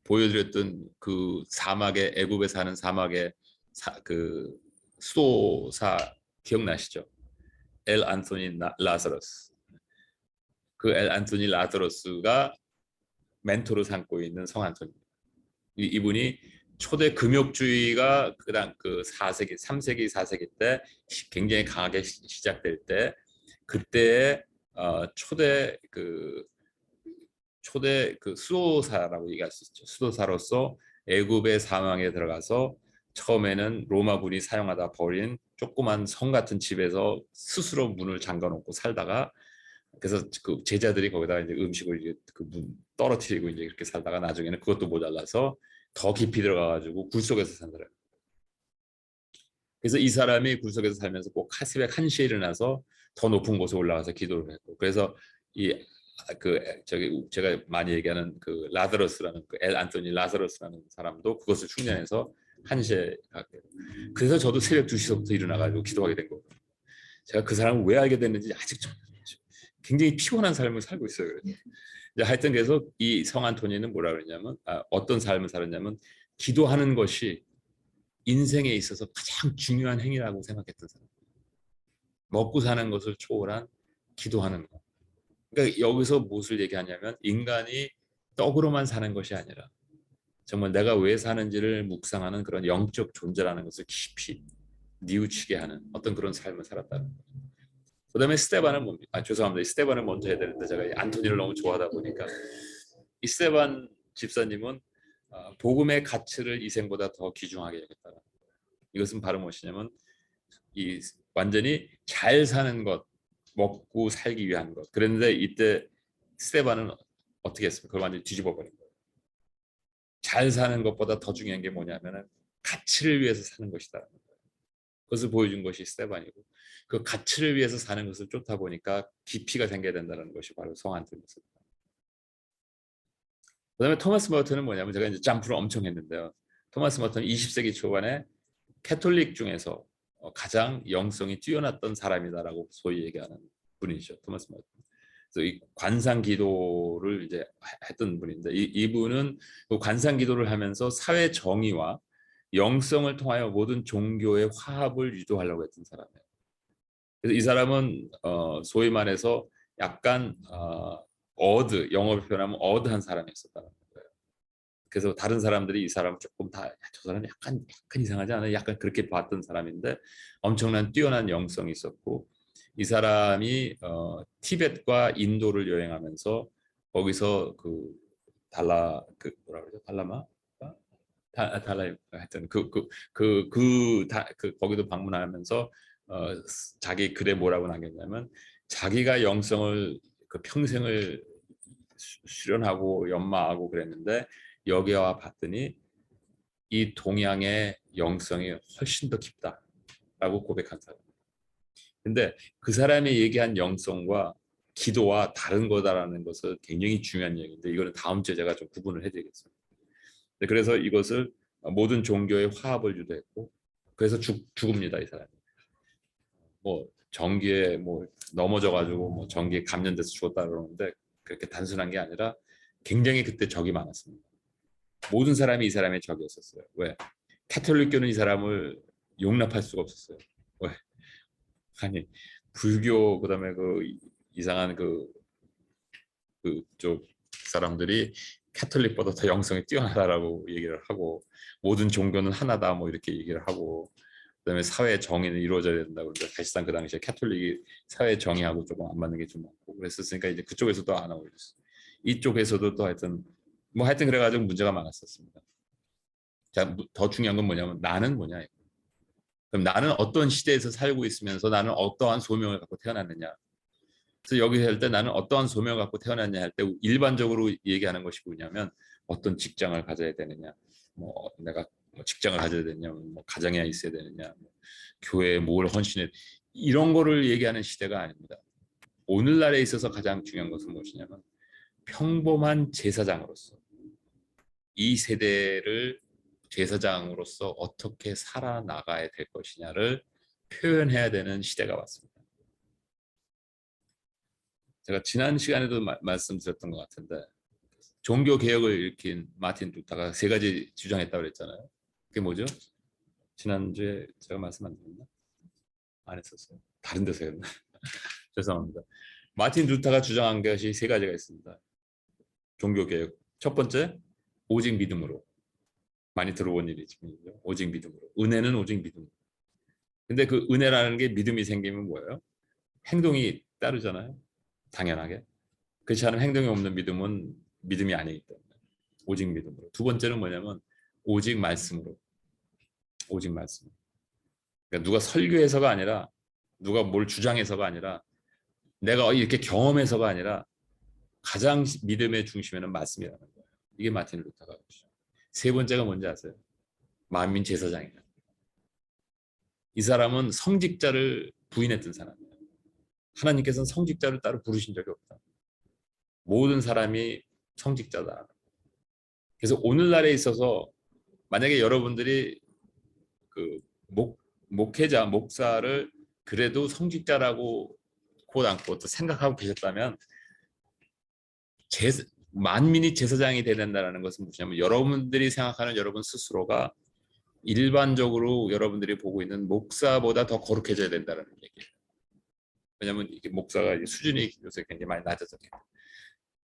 보여드렸던 그 사막에 애굽에 사는 사막의 그 수도사 기억나시죠? 엘 안토니 라자로스. 그 엘 안토니 라자로스가 멘토로 삼고 있는 성 안토니. 이분이 초대 금욕주의가 그당 그 4세기, 3세기, 4세기 때 굉장히 강하게 시작될 때 그때의 초대 그 수도사라고 얘기할 수 있죠. 수도사로서 애굽의 사망에 들어가서 처음에는 로마군이 사용하다 버린 조그만 성 같은 집에서 스스로 문을 잠가놓고 살다가 그래서 그 제자들이 거기다가 이제 음식을 이제 그 문 떨어뜨리고 이제 이렇게 살다가 나중에는 그것도 모자라서 더 깊이 들어가가지고 굴 속에서 산다라. 그래서 이 사람이 굴 속에서 살면서 꼭 새벽 1시에 일어나서 더 높은 곳에 올라가서 기도를 했고 그래서 이 그 저기 제가 많이 얘기하는 그 라자로스라는 그 엘 안토니 라자로스라는 사람도 그것을 흉내내서 1시에 가게. 그래서 저도 새벽 2시부터 일어나가지고 기도하게 된 거예요. 제가 그 사람을 왜 알게 됐는지 아직 좀 굉장히 피곤한 삶을 살고 있어요. 그래서. 하여튼 그래서 이 성 안토니는 뭐라 그러냐면 어떤 삶을 살았냐면 기도하는 것이 인생에 있어서 가장 중요한 행위라고 생각했던 사람. 먹고 사는 것을 초월한 기도하는 것. 그러니까 여기서 무엇을 얘기하냐면 인간이 떡으로만 사는 것이 아니라 정말 내가 왜 사는지를 묵상하는 그런 영적 존재라는 것을 깊이 뉘우치게 하는 어떤 그런 삶을 살았다는 거죠. 그다음에 스테반은 뭡니까? 죄송합니다. 스테반을 먼저 해야 되는데 제가 안토니를 너무 좋아하다 보니까 이 스테반 집사님은 복음의 가치를 이생보다 더 귀중하게 여겼다. 이것은 바로 무엇이냐면 이 완전히 잘 사는 것, 먹고 살기 위한 것. 그런데 이때 스테반은 어떻게 했습니까? 그걸 완전히 뒤집어 버린 거예요. 잘 사는 것보다 더 중요한 게 뭐냐면은 가치를 위해서 사는 것이다. 그것을 보여준 것이 스테반이고 그 가치를 위해서 사는 것을 쫓다 보니까 깊이가 생겨야 된다는 것이 바로 성 안토니였습니다. 그다음에 토마스 머튼은 뭐냐면 제가 이제 점프를 엄청 했는데요. 토마스 머튼은 20세기 초반에 캐톨릭 중에서 가장 영성이 뛰어났던 사람이다라고 소위 얘기하는 분이죠. 토마스 머튼. 그래서 이 관상 기도를 이제 했던 분인데 이분은 그 관상 기도를 하면서 사회 정의와 영성을 통하여 모든 종교의 화합을 유도하려고 했던 사람이에요. 그래서 이 사람은 소위 말해서 약간 영어로 표현하면 어드한 사람이었었다는 거예요. 그래서 다른 사람들이 이 사람을 조금 다 저 사람이 약간 이상하지 않아요? 약간 그렇게 봤던 사람인데 엄청난 뛰어난 영성이 있었고 이 사람이 티벳과 인도를 여행하면서 거기서 그 뭐라 그러죠? 달라마 달라요. 하여튼 거기도 방문하면서 자기 글에 뭐라고 남겼냐면 자기가 영성을 그 평생을 수련하고 연마하고 그랬는데 여기 와 봤더니 이 동양의 영성이 훨씬 더 깊다라고 고백한 사람. 근데 그 사람이 얘기한 영성과 기도와 다른 거다라는 것은 굉장히 중요한 얘기인데 이거는 다음 주에 제가 좀 구분을 해드리겠습니다. 그래서 이것을 모든 종교의 화합을 유도했고 그래서 죽습니다 이 사람이. 뭐 전기에 뭐 넘어져가지고 뭐 전기에 감염돼서 죽었다 그러는데 그렇게 단순한 게 아니라 굉장히 그때 적이 많았습니다. 모든 사람이 이 사람의 적이었었어요. 왜? 카톨릭교는 이 사람을 용납할 수가 없었어요. 왜? 아니 불교 그다음에 그 이상한 그쪽 사람들이 카톨릭보다 더 영성이 뛰어나다라고 얘기를 하고 모든 종교는 하나다 뭐 이렇게 얘기를 하고 그다음에 사회 정의는 이루어져야 된다고 그러니까 사실상 그 당시에 카톨릭이 사회 정의하고 조금 안 맞는 게 좀 많고 그랬었으니까 이제 그쪽에서도 안 하고 있었어요. 이쪽에서도 또 하여튼 그래가지고 문제가 많았었습니다. 자, 더 중요한 건 뭐냐면 나는 뭐냐. 그럼 나는 어떤 시대에서 살고 있으면서 나는 어떠한 소명을 갖고 태어났느냐. 그래서 여기 할 때 나는 어떠한 소명을 갖고 태어났냐 할 때 일반적으로 얘기하는 것이 뭐냐면 어떤 직장을 가져야 되느냐, 뭐 내가 뭐 직장을 가져야 되느냐, 뭐 가정에 있어야 되느냐, 뭐 교회에 뭘 헌신해 이런 거를 얘기하는 시대가 아닙니다. 오늘날에 있어서 가장 중요한 것은 무엇이냐면 평범한 제사장으로서 이 세대를 제사장으로서 어떻게 살아나가야 될 것이냐를 표현해야 되는 시대가 왔습니다. 제가 지난 시간에도 말씀드렸던 것 같은데 종교 개혁을 일으킨 마틴 루터가 세 가지 주장했다고 그랬잖아요. 그게 뭐죠? 지난주에 제가 말씀 안 드렸나? 안 했었어요. 다른 데서 했나? 죄송합니다. 마틴 루터가 주장한 것이 세 가지가 있습니다. 종교 개혁. 첫 번째, 오직 믿음으로. 많이 들어본 일이지만 오직 믿음으로. 은혜는 오직 믿음으로. 근데 그 은혜라는 게 믿음이 생기면 뭐예요? 행동이 따르잖아요. 당연하게. 그렇지 않으면 행동이 없는 믿음은 믿음이 아니기 때문에 오직 믿음으로. 두 번째는 뭐냐면 오직 말씀으로. 오직 말씀. 그러니까 누가 설교해서가 아니라 누가 뭘 주장해서가 아니라 내가 이렇게 경험해서가 아니라 가장 믿음의 중심에는 말씀이라는 거예요. 이게 마틴 루터가 그러죠. 세 번째가 뭔지 아세요? 만민 제사장이에요. 이 사람은 성직자를 부인했던 사람이에요. 하나님께서는 성직자를 따로 부르신 적이 없다. 모든 사람이 성직자다. 그래서 오늘날에 있어서 만약에 여러분들이 그 목회자, 목사를 그래도 성직자라고 곧 생각하고 계셨다면 만민이 제사장이 되야 된다는 것은 무엇이냐면 여러분들이 생각하는 여러분 스스로가 일반적으로 여러분들이 보고 있는 목사보다 더 거룩해져야 된다는 얘기예요. 왜냐하면 이게 목사가 수준이 요새 굉장히 많이 낮아졌기 때문에.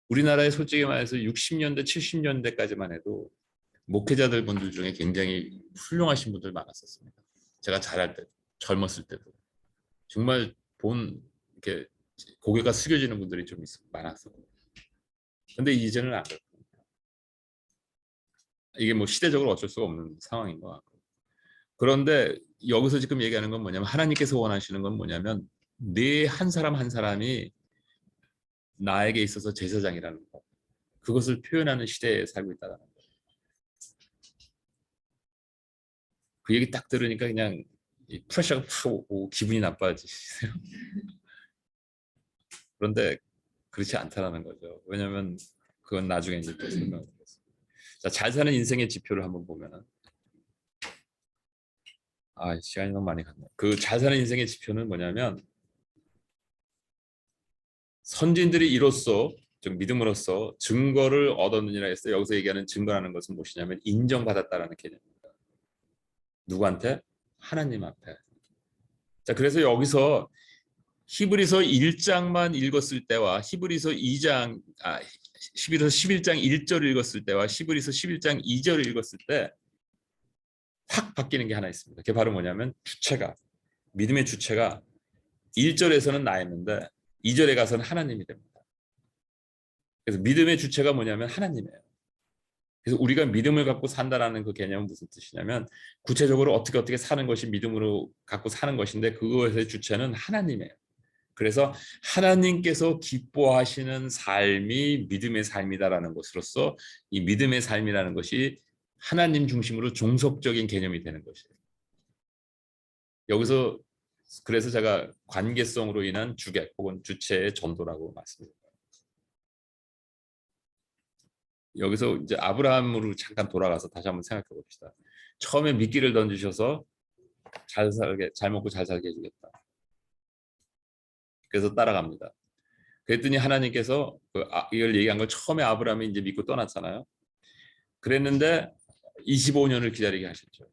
우리나라에 솔직히 말해서 60년대, 70년대까지만 해도 목회자들 분들 중에 굉장히 훌륭하신 분들 많았었습니다. 제가 잘할 때, 젊었을 때도 정말 이렇게 고개가 숙여지는 분들이 좀 많았어요. 근데 이제는 안 그렇습니다. 이게 뭐 시대적으로 어쩔 수가 없는 상황인 것 같고. 그런데 여기서 지금 얘기하는 건 뭐냐면 하나님께서 원하시는 건 뭐냐면 내 한 사람 한 사람이 나에게 있어서 제사장이라는 것. 그것을 표현하는 시대에 살고 있다는 거예요. 그 얘기 딱 들으니까 그냥 프레셔가 팍 오고 기분이 나빠지세요. 그런데 그렇지 않다라는 거죠. 왜냐하면 그건 나중에 이제 또 설명드리겠습니다. 자, 잘 사는 인생의 지표를 한번 보면은 시간이 너무 많이 갔네. 그 잘 사는 인생의 지표는 뭐냐면 선진들이 이로써 좀 믿음으로써 증거를 얻었느니라 했어요. 여기서 얘기하는 증거라는 것은 무엇이냐면 인정받았다라는 개념입니다. 누구한테? 하나님 앞에. 자, 그래서 여기서 히브리서 1장만 읽었을 때와 히브리서 11장 1절을 읽었을 때와 히브리서 11장 2절을 읽었을 때 확 바뀌는 게 하나 있습니다. 그게 바로 뭐냐면 믿음의 주체가 1절에서는 나였는데 2절에 가서는 하나님이 됩니다. 그래서 믿음의 주체가 뭐냐면 하나님이에요. 그래서 우리가 믿음을 갖고 산다라는 그 개념은 무슨 뜻이냐면 구체적으로 어떻게 사는 것이 믿음으로 갖고 사는 것인데 그것의 주체는 하나님이에요. 그래서 하나님께서 기뻐하시는 삶이 믿음의 삶이다라는 것으로서 이 믿음의 삶이라는 것이 하나님 중심으로 종속적인 개념이 되는 것이에요. 여기서 그래서 제가 관계성으로 인한 주객 혹은 주체의 전도라고 말씀드립니다. 여기서 이제 아브라함으로 잠깐 돌아가서 다시 한번 생각해 봅시다. 처음에 미끼를 던지셔서 잘 먹고 잘 살게 해주겠다. 그래서 따라갑니다. 그랬더니 하나님께서 이걸 얘기한 걸 처음에 아브라함이 이제 믿고 떠났잖아요. 그랬는데 25년을 기다리게 하셨죠.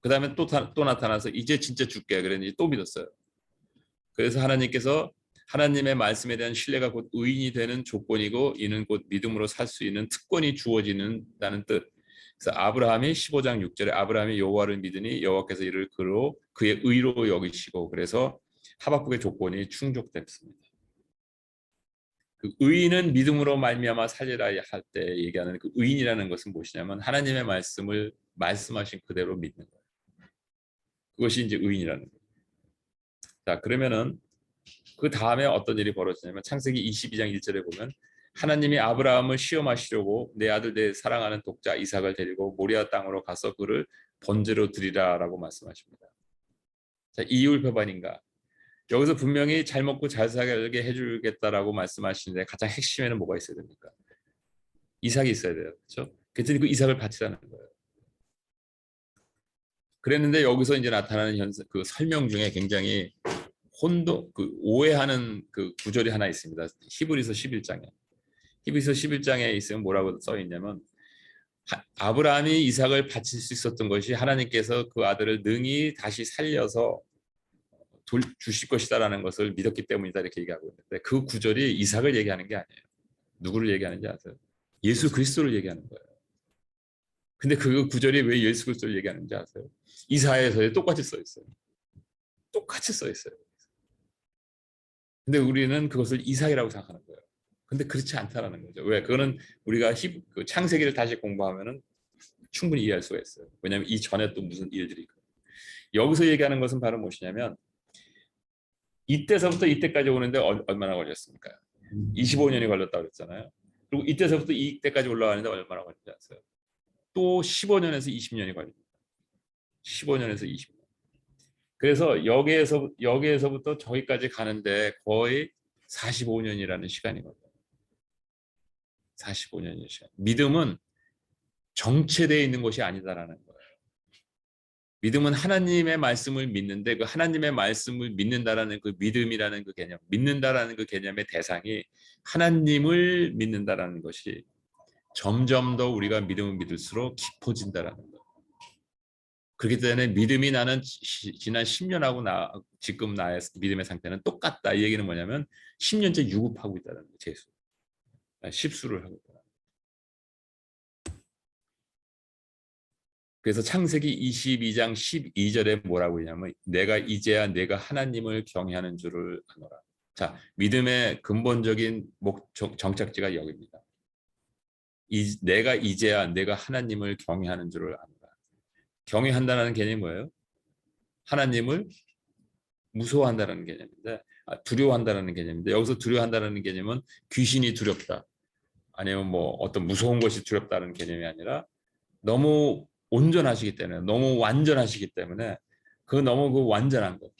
그 다음에 또 나타나서 이제 진짜 죽게 그랬는지 또 믿었어요. 그래서 하나님께서 하나님의 말씀에 대한 신뢰가 곧 의인이 되는 조건이고 이는 곧 믿음으로 살 수 있는 특권이 주어지는다는 뜻. 그래서 아브라함이 15장 6절에 아브라함이 여호와를 믿으니 여호와께서 이를 그의 의로 여기시고 그래서 하박국의 조건이 충족됐습니다. 그 의인은 믿음으로 말미암아 살리라 할 때 얘기하는 그 의인이라는 것은 무엇이냐면 하나님의 말씀을 말씀하신 그대로 믿는 거예요. 그것이 이제 의인이라는 거예요. 자, 그러면은 그 다음에 어떤 일이 벌어지냐면 창세기 22장 1절에 보면 하나님이 아브라함을 시험하시려고 내 아들 내 사랑하는 독자 이삭을 데리고 모리아 땅으로 가서 그를 번제로 드리라라고 말씀하십니다. 자, 이율배반인가? 여기서 분명히 잘 먹고 잘 살게 해주겠다라고 말씀하시는데 가장 핵심에는 뭐가 있어야 됩니까? 이삭이 있어야 돼요. 그렇죠? 그랬더니 그 이삭을 바치라는 거예요. 그랬는데 여기서 이제 나타나는 그 설명 중에 굉장히 오해하는 그 구절이 하나 있습니다. 히브리서 11장에. 히브리서 11장에 있으면 뭐라고 써 있냐면 아브라함이 이삭을 바칠 수 있었던 것이 하나님께서 그 아들을 능히 다시 살려서 주실 것이다라는 것을 믿었기 때문이다 이렇게 얘기하고 있는데 그 구절이 이삭을 얘기하는 게 아니에요. 누구를 얘기하는지 아세요? 예수 그리스도를 얘기하는 거예요. 근데 그 구절이 왜 예수 그리스도를 얘기하는지 아세요? 이사야서에 똑같이 써 있어요. 똑같이 써 있어요. 근데 우리는 그것을 이삭이라고 생각하는 거예요. 근데 그렇지 않다라는 거죠. 왜? 그거는 우리가 그 창세기를 다시 공부하면은 충분히 이해할 수가 있어요. 왜냐하면 이 전에 또 무슨 일들이 있거든요. 여기서 얘기하는 것은 바로 무엇이냐면 이때서부터 이때까지 오는데 얼마나 걸렸습니까? 25년이 걸렸다고 그랬잖아요. 그리고 이때서부터 이때까지 올라가는데 얼마나 걸린지 아세요? 또 15년에서 20년이 걸립니다. 15년에서 20년. 그래서 여기에서부터 저기까지 가는데 거의 45년이라는 시간이 걸려요. 45년의 시간. 믿음은 정체되어 있는 것이 아니다라는 거예요. 믿음은 하나님의 말씀을 믿는데 그 하나님의 말씀을 믿는다라는 그 믿음이라는 그 개념, 믿는다라는 그 개념의 대상이 하나님을 믿는다라는 것이 점점 더 우리가 믿음을 믿을수록 깊어진다라는 거예요. 그렇기 때문에 믿음이 나는 지난 10년하고 지금 나의 믿음의 상태는 똑같다. 이 얘기는 뭐냐면 10년째 유급하고 있다는 거예요. 재수. 십수를 하고 있다. 그래서 창세기 22장 12절에 뭐라고 하냐면 내가 이제야 내가 하나님을 경외하는 줄을 아노라. 자, 믿음의 근본적인 정착지가 여기입니다. 내가 이제야 내가 하나님을 경외하는 줄을 아노라. 경외한다는 개념이 뭐예요? 하나님을 무서워한다는 개념인데 두려워한다는 개념인데 여기서 두려워한다는 개념은 귀신이 두렵다. 아니면 뭐 어떤 무서운 것이 두렵다는 개념이 아니라 너무 온전하시기 때문에 너무 완전하시기 때문에 너무 그 완전한 것,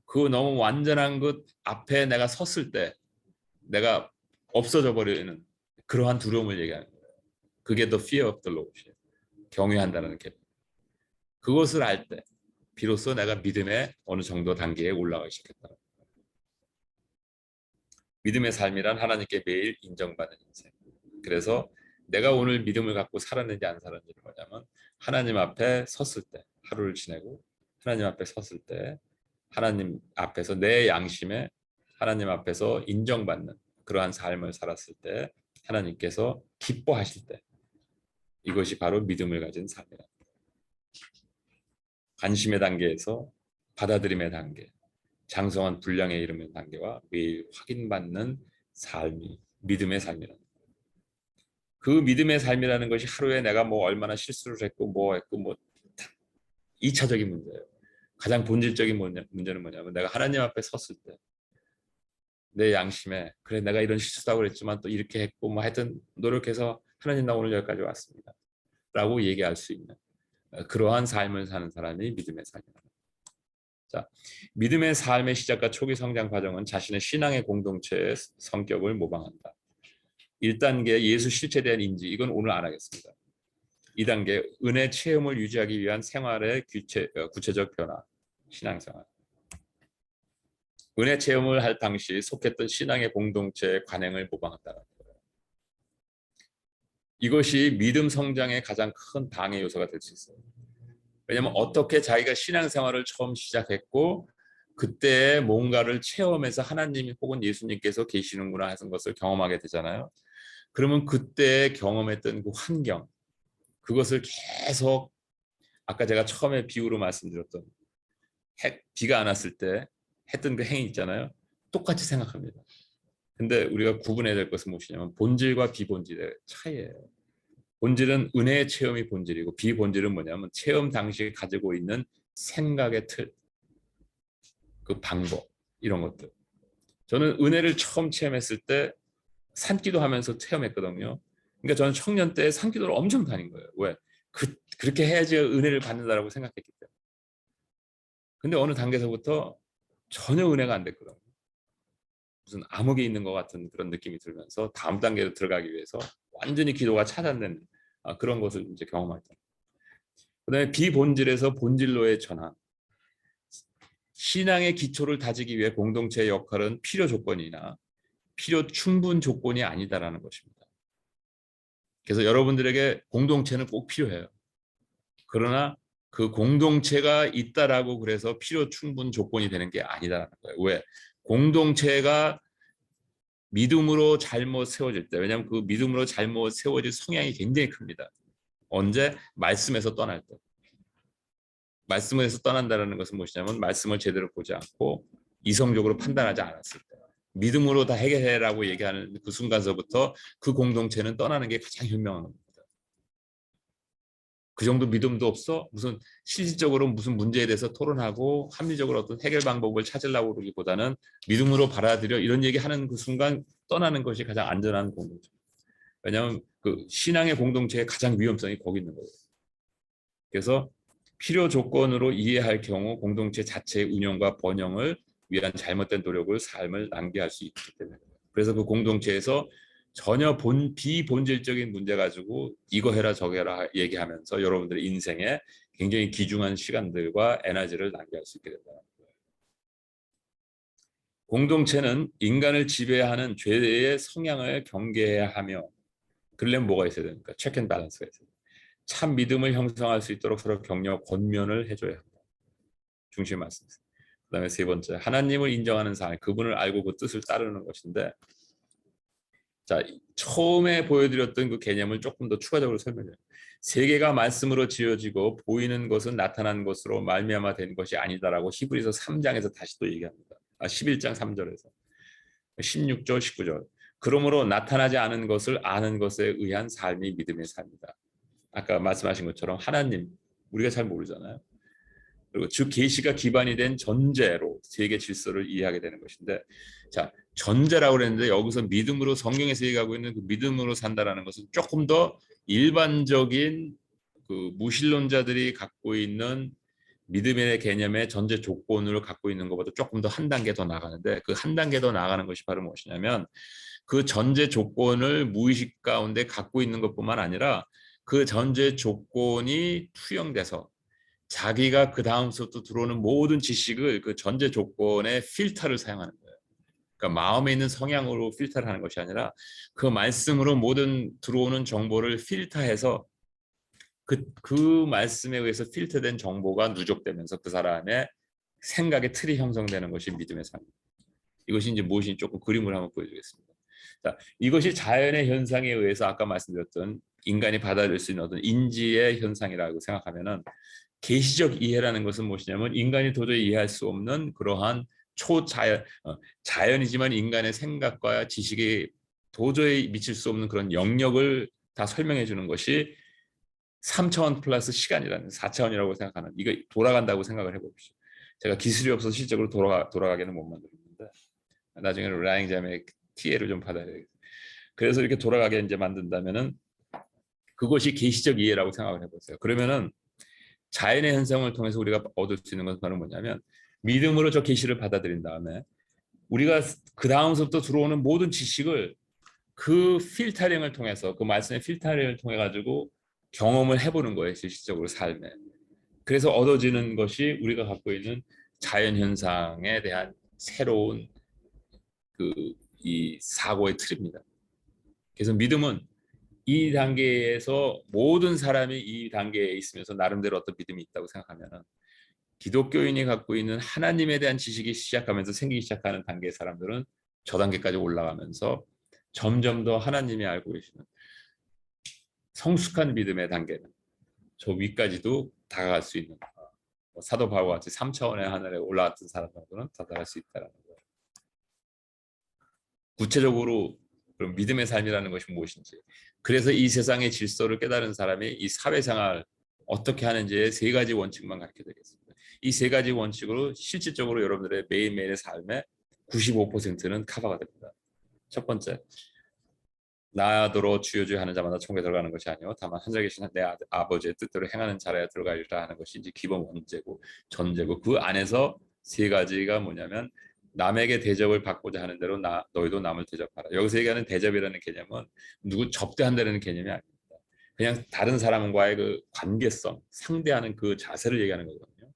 그 너무 완전한 것 앞에 내가 섰을 때 내가 없어져 버리는 그러한 두려움을 얘기하는 거예요. 그게 the fear of the Lord이에요. 경외한다는 개념. 그것을 알 때 비로소 내가 믿음의 어느 정도 단계에 올라가기 시작했다. 믿음의 삶이란 하나님께 매일 인정받는 인생. 그래서 내가 오늘 믿음을 갖고 살았는지 안 살았는지를 뭐냐면 하나님 앞에 섰을 때 하루를 지내고 하나님 앞에 섰을 때 하나님 앞에서 내 양심에 하나님 앞에서 인정받는 그러한 삶을 살았을 때 하나님께서 기뻐하실 때 이것이 바로 믿음을 가진 삶이다. 관심의 단계에서 받아들임의 단계, 장성한 분량에 이르는 단계와 매일 확인받는 삶이 믿음의 삶이다. 그 믿음의 삶이라는 것이 하루에 내가 뭐 얼마나 실수를 했고 뭐 2차적인 문제예요. 가장 본질적인 문제는 뭐냐면 내가 하나님 앞에 섰을 때 내 양심에 그래 내가 이런 실수하고 그랬지만 또 이렇게 했고 뭐 하여튼 노력해서 하나님 나 오늘 여기까지 왔습니다 라고 얘기할 수 있는 그러한 삶을 사는 사람이 믿음의 삶입니다. 자, 믿음의 삶의 시작과 초기 성장 과정은 자신의 신앙의 공동체의 성격을 모방한다. 1단계 예수 실체에 대한 인지, 이건 오늘 안 하겠습니다. 2단계 은혜 체험을 유지하기 위한 생활의 구체적 변화, 신앙생활. 은혜 체험을 할 당시 속했던 신앙의 공동체의 관행을 모방한다는 거예요. 이것이 믿음 성장의 가장 큰 방해 요소가 될 수 있어요. 왜냐하면 어떻게 자기가 신앙생활을 처음 시작했고 그때 뭔가를 체험해서 하나님이 혹은 예수님께서 계시는구나 하는 것을 경험하게 되잖아요. 그러면 그때 경험했던 그 환경, 그것을 계속 아까 제가 처음에 비유로 말씀드렸던 비가 안 왔을 때 했던 그 행위 있잖아요. 똑같이 생각합니다. 근데 우리가 구분해야 될 것은 무엇이냐면 본질과 비본질의 차이예요. 본질은 은혜의 체험이 본질이고 비본질은 뭐냐면 체험 당시에 가지고 있는 생각의 틀, 그 방법, 이런 것들. 저는 은혜를 처음 체험했을 때 산기도 하면서 체험했거든요. 그러니까 저는 청년 때 산기도를 엄청 다닌 거예요. 왜? 그렇게 해야지 은혜를 받는다라고 생각했기 때문에. 근데 어느 단계에서부터 전혀 은혜가 안 됐거든요. 무슨 암흑이 있는 것 같은 그런 느낌이 들면서 다음 단계로 들어가기 위해서 완전히 기도가 차단된 그런 것을 이제 경험했다. 그다음에 비본질에서 본질로의 전환. 신앙의 기초를 다지기 위해 공동체의 역할은 필요 조건이나 필요 충분 조건이 아니다라는 것입니다. 그래서 여러분들에게 공동체는 꼭 필요해요. 그러나 그 공동체가 있다라고 그래서 필요 충분 조건이 되는 게 아니다라는 거예요. 왜? 공동체가 믿음으로 잘못 세워질 때, 왜냐하면 그 믿음으로 잘못 세워질 성향이 굉장히 큽니다. 언제? 말씀에서 떠날 때. 말씀에서 떠난다는 것은 무엇이냐면 말씀을 제대로 보지 않고 이성적으로 판단하지 않았을 때. 믿음으로 다 해결해라고 얘기하는 그 순간서부터 그 공동체는 떠나는 게 가장 현명한 겁니다. 그 정도 믿음도 없어? 무슨 실질적으로 무슨 문제에 대해서 토론하고 합리적으로 어떤 해결 방법을 찾으려고 그러기보다는 믿음으로 받아들여 이런 얘기하는 그 순간 떠나는 것이 가장 안전한 공동체. 왜냐하면 그 신앙의 공동체의 가장 위험성이 거기 있는 거예요. 그래서 필요 조건으로 이해할 경우 공동체 자체의 운영과 번영을 위한 잘못된 노력을 삶을 낭비할 수 있기 때문에. 그래서 그 공동체에서 전혀 비본질적인 문제 가지고 이거 해라 저거 해라 얘기하면서 여러분들의 인생에 굉장히 귀중한 시간들과 에너지를 낭비할 수 있게 된다. 공동체는 인간을 지배하는 죄의 성향을 경계해야 하며 그러려면 뭐가 있어야 됩니까? 체크 앤 밸런스가 있어야 됩니다. 참 믿음을 형성할 수 있도록 서로 격려, 권면을 해줘야 합니다. 중심 말씀입니다. 그 다음에 세 번째, 하나님을 인정하는 삶, 그분을 알고 그 뜻을 따르는 것인데, 자, 처음에 보여드렸던 그 개념을 조금 더 추가적으로 설명해요. 세계가 말씀으로 지어지고 보이는 것은 나타난 것으로 말미암아 된 것이 아니다라고 히브리서 3장에서 다시 또 얘기합니다. 11장 3절에서 16절 19절. 그러므로 나타나지 않은 것을 아는 것에 의한 삶이 믿음의 삶이다. 아까 말씀하신 것처럼 하나님 우리가 잘 모르잖아요. 그리고 즉 계시가 기반이 된 전제로 세계 질서를 이해하게 되는 것인데, 자 전제라고 그랬는데 여기서 믿음으로 성경에서 얘기하고 있는 그 믿음으로 산다라는 것은 조금 더 일반적인 그 무신론자들이 갖고 있는 믿음의 개념의 전제 조건으로 갖고 있는 것보다 조금 더 한 단계 더 나가는데, 그 한 단계 더 나가는 것이 바로 무엇이냐면 그 전제 조건을 무의식 가운데 갖고 있는 것뿐만 아니라 그 전제 조건이 투영돼서 자기가 그 다음부터 들어오는 모든 지식을 그 전제 조건의 필터를 사용하는 거예요. 그러니까 마음에 있는 성향으로 필터를 하는 것이 아니라 그 말씀으로 모든 들어오는 정보를 필터해서 그 말씀에 의해서 필터된 정보가 누적되면서 그 사람의 생각의 틀이 형성되는 것이 믿음의 삶입니다. 이것이 이제 무엇인지 조금 그림을 한번 보여드리겠습니다. 자, 이것이 자연의 현상에 의해서 아까 말씀드렸던 인간이 받아들일 수 있는 어떤 인지의 현상이라고 생각하면은, 계시적 이해라는 것은 무엇이냐면 인간이 도저히 이해할 수 없는 그러한 초자연 자연이지만 인간의 생각과 지식이 도저히 미칠 수 없는 그런 영역을 다 설명해 주는 것이 3차원 플러스 시간이라는 4차원이라고 생각하는 이거 돌아간다고 생각을 해봅시다. 제가 기술이 없어서 실적으로 돌아가게는 못 만들었는데 나중에 라잉잠의 TA를 좀 받아야 되겠어요. 그래서 이렇게 돌아가게 이제 만든다면은 그것이 계시적 이해라고 생각을 해보세요. 그러면은 자연의 현상을 통해서 우리가 얻을 수 있는 것은 바로 뭐냐면 믿음으로 저 계시를 받아들인 다음에 우리가 그 다음부터 들어오는 모든 지식을 그 필터링을 통해서 그 말씀의 필터링을 통해 가지고 경험을 해보는 거예요. 실질적으로 삶에. 그래서 얻어지는 것이 우리가 갖고 있는 자연 현상에 대한 새로운 이 사고의 틀입니다. 그래서 믿음은 이 단계에서 모든 사람이 이 단계에 있으면서 나름대로 어떤 믿음이 있다고 생각하면 기독교인이 갖고 있는 하나님에 대한 지식이 시작하면서 생기기 시작하는 단계의 사람들은 저 단계까지 올라가면서 점점 더 하나님이 알고 계시는 성숙한 믿음의 단계는 저 위까지도 다가갈 수 있는 사도 바울과 같이 3차원의 하늘에 올라갔던 사람들은 다다갈 수 있다는 거예요. 구체적으로 그럼 믿음의 삶이라는 것이 무엇인지, 그래서 이 세상의 질서를 깨달은 사람이 이 사회생활 어떻게 하는지의 세 가지 원칙만 가르쳐 드리겠습니다. 이 세 가지 원칙으로 실질적으로 여러분들의 매일매일의 삶의 95%는 커버가 됩니다. 첫 번째, 나더러 주여 하는 자마다 천국에 들어가는 것이 아니요 다만 하늘에 계신 내 아버지의 뜻대로 행하는 자라야 들어가리라 하는 것이 이제 기본 원죄고 전제고, 그 안에서 세 가지가 뭐냐면 남에게 대접을 받고자 하는 대로 너희도 남을 대접하라. 여기서 얘기하는 대접이라는 개념은 누구 접대한다는 개념이 아닙니다. 그냥 다른 사람과의 그 관계성, 상대하는 그 자세를 얘기하는 거거든요.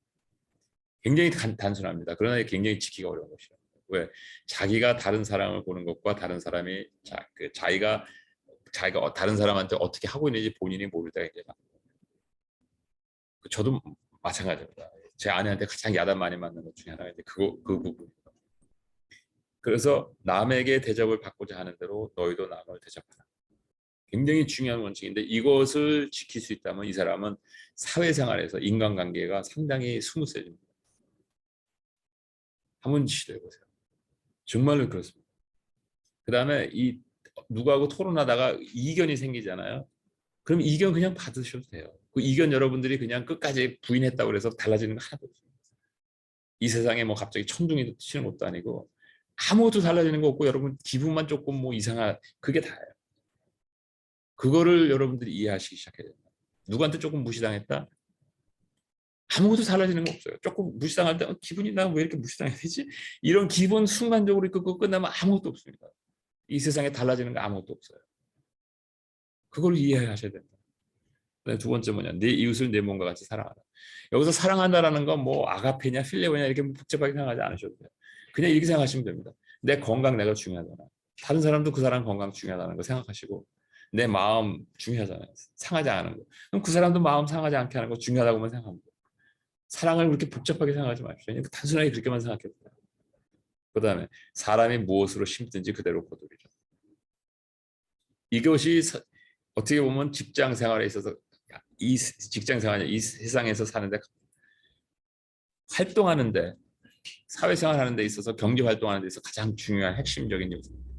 굉장히 단순합니다. 그러나 굉장히 지키기 어려운 것이에요. 왜? 자기가 다른 사람을 보는 것과 다른 사람이 자기가 다른 사람한테 어떻게 하고 있는지 본인이 모를 때가 있잖아요. 저도 마찬가지입니다. 제 아내한테 가장 야단 많이 맞는 것 중에 하나가 이제 그 부분입니다. 그래서 남에게 대접을 받고자 하는 대로 너희도 남을 대접하라. 굉장히 중요한 원칙인데 이것을 지킬 수 있다면 이 사람은 사회생활에서 인간관계가 상당히 스무스해집니다. 한번 시도해 보세요. 정말로 그렇습니다. 그 다음에 이 누구하고 토론하다가 이견이 생기잖아요. 그럼 이견 그냥 받으셔도 돼요. 그 이견 여러분들이 그냥 끝까지 부인했다고 해서 달라지는 거 하나도 없어요. 이 세상에 뭐 갑자기 천둥이 치는 것도 아니고 아무것도 달라지는 거 없고 여러분 기분만 조금 뭐 이상한 그게 다예요. 그거를 여러분들이 이해하시기 시작해야 됩니다. 누구한테 조금 무시당했다? 아무것도 달라지는 거 없어요. 조금 무시당할 때 기분이 나 왜 이렇게 무시당해야 되지? 이런 기분 순간적으로 끄고 끝나면 아무것도 없습니다. 이 세상에 달라지는 거 아무것도 없어요. 그걸 이해하셔야 됩니다. 두 번째 뭐냐? 내 이웃을 내 몸과 같이 사랑하라. 여기서 사랑한다라는 건 뭐 아가페냐 필레오냐 이렇게 복잡하게 생각하지 않으셔도 돼요. 그냥 이렇게 생각하시면 됩니다. 내 건강 내가 중요하잖아. 다른 사람도 그 사람 건강 중요하다는 거 생각하시고 내 마음 중요하잖아요. 상하지 않은 거. 그럼 그 사람도 마음 상하지 않게 하는 거 중요하다고만 생각합니다. 사랑을 그렇게 복잡하게 생각하지 마십시오. 단순하게 그렇게만 생각해도 돼요. 그 다음에 사람이 무엇으로 심든지 그대로 거두리라. 이것이 어떻게 보면 직장 생활에 있어서 이 직장 생활, 이 세상에서 사는데 활동하는데 사회생활 하는 데 있어서 경제 활동하는 데 있어서 가장 중요한 핵심적인 요소입니다.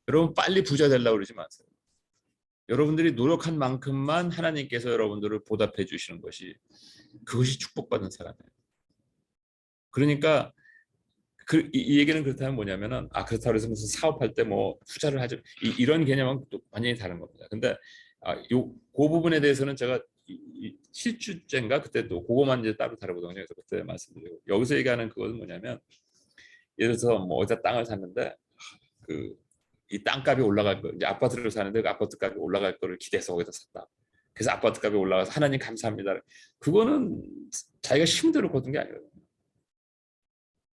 여러분 빨리 부자 되려고 그러지 마세요. 여러분들이 노력한 만큼만 하나님께서 여러분들을 보답해 주시는 것이 그것이 축복받은 사람이에요. 그러니까 이 얘기는 그렇다면 뭐냐면은 그렇다고 해서 무슨 사업할 때 뭐 투자를 하죠 이런 개념은 또 완전히 다른 겁니다. 근데 그 부분에 대해서는 제가 7주째인가 그때 또 그거만 이제 따로 다루거든요. 그래서 그때 말씀드리고 여기서 얘기하는 그것은 뭐냐면 예를 들어서 뭐 어디다 땅을 샀는데 이 땅값이 올라갈 거 이제 아파트를 사는데 그 아파트 값이 올라갈 거를 기대해서 거기다 샀다. 그래서 아파트 값이 올라가서 하나님 감사합니다. 그거는 자기가 힘들어 거둔 게 아니거든요.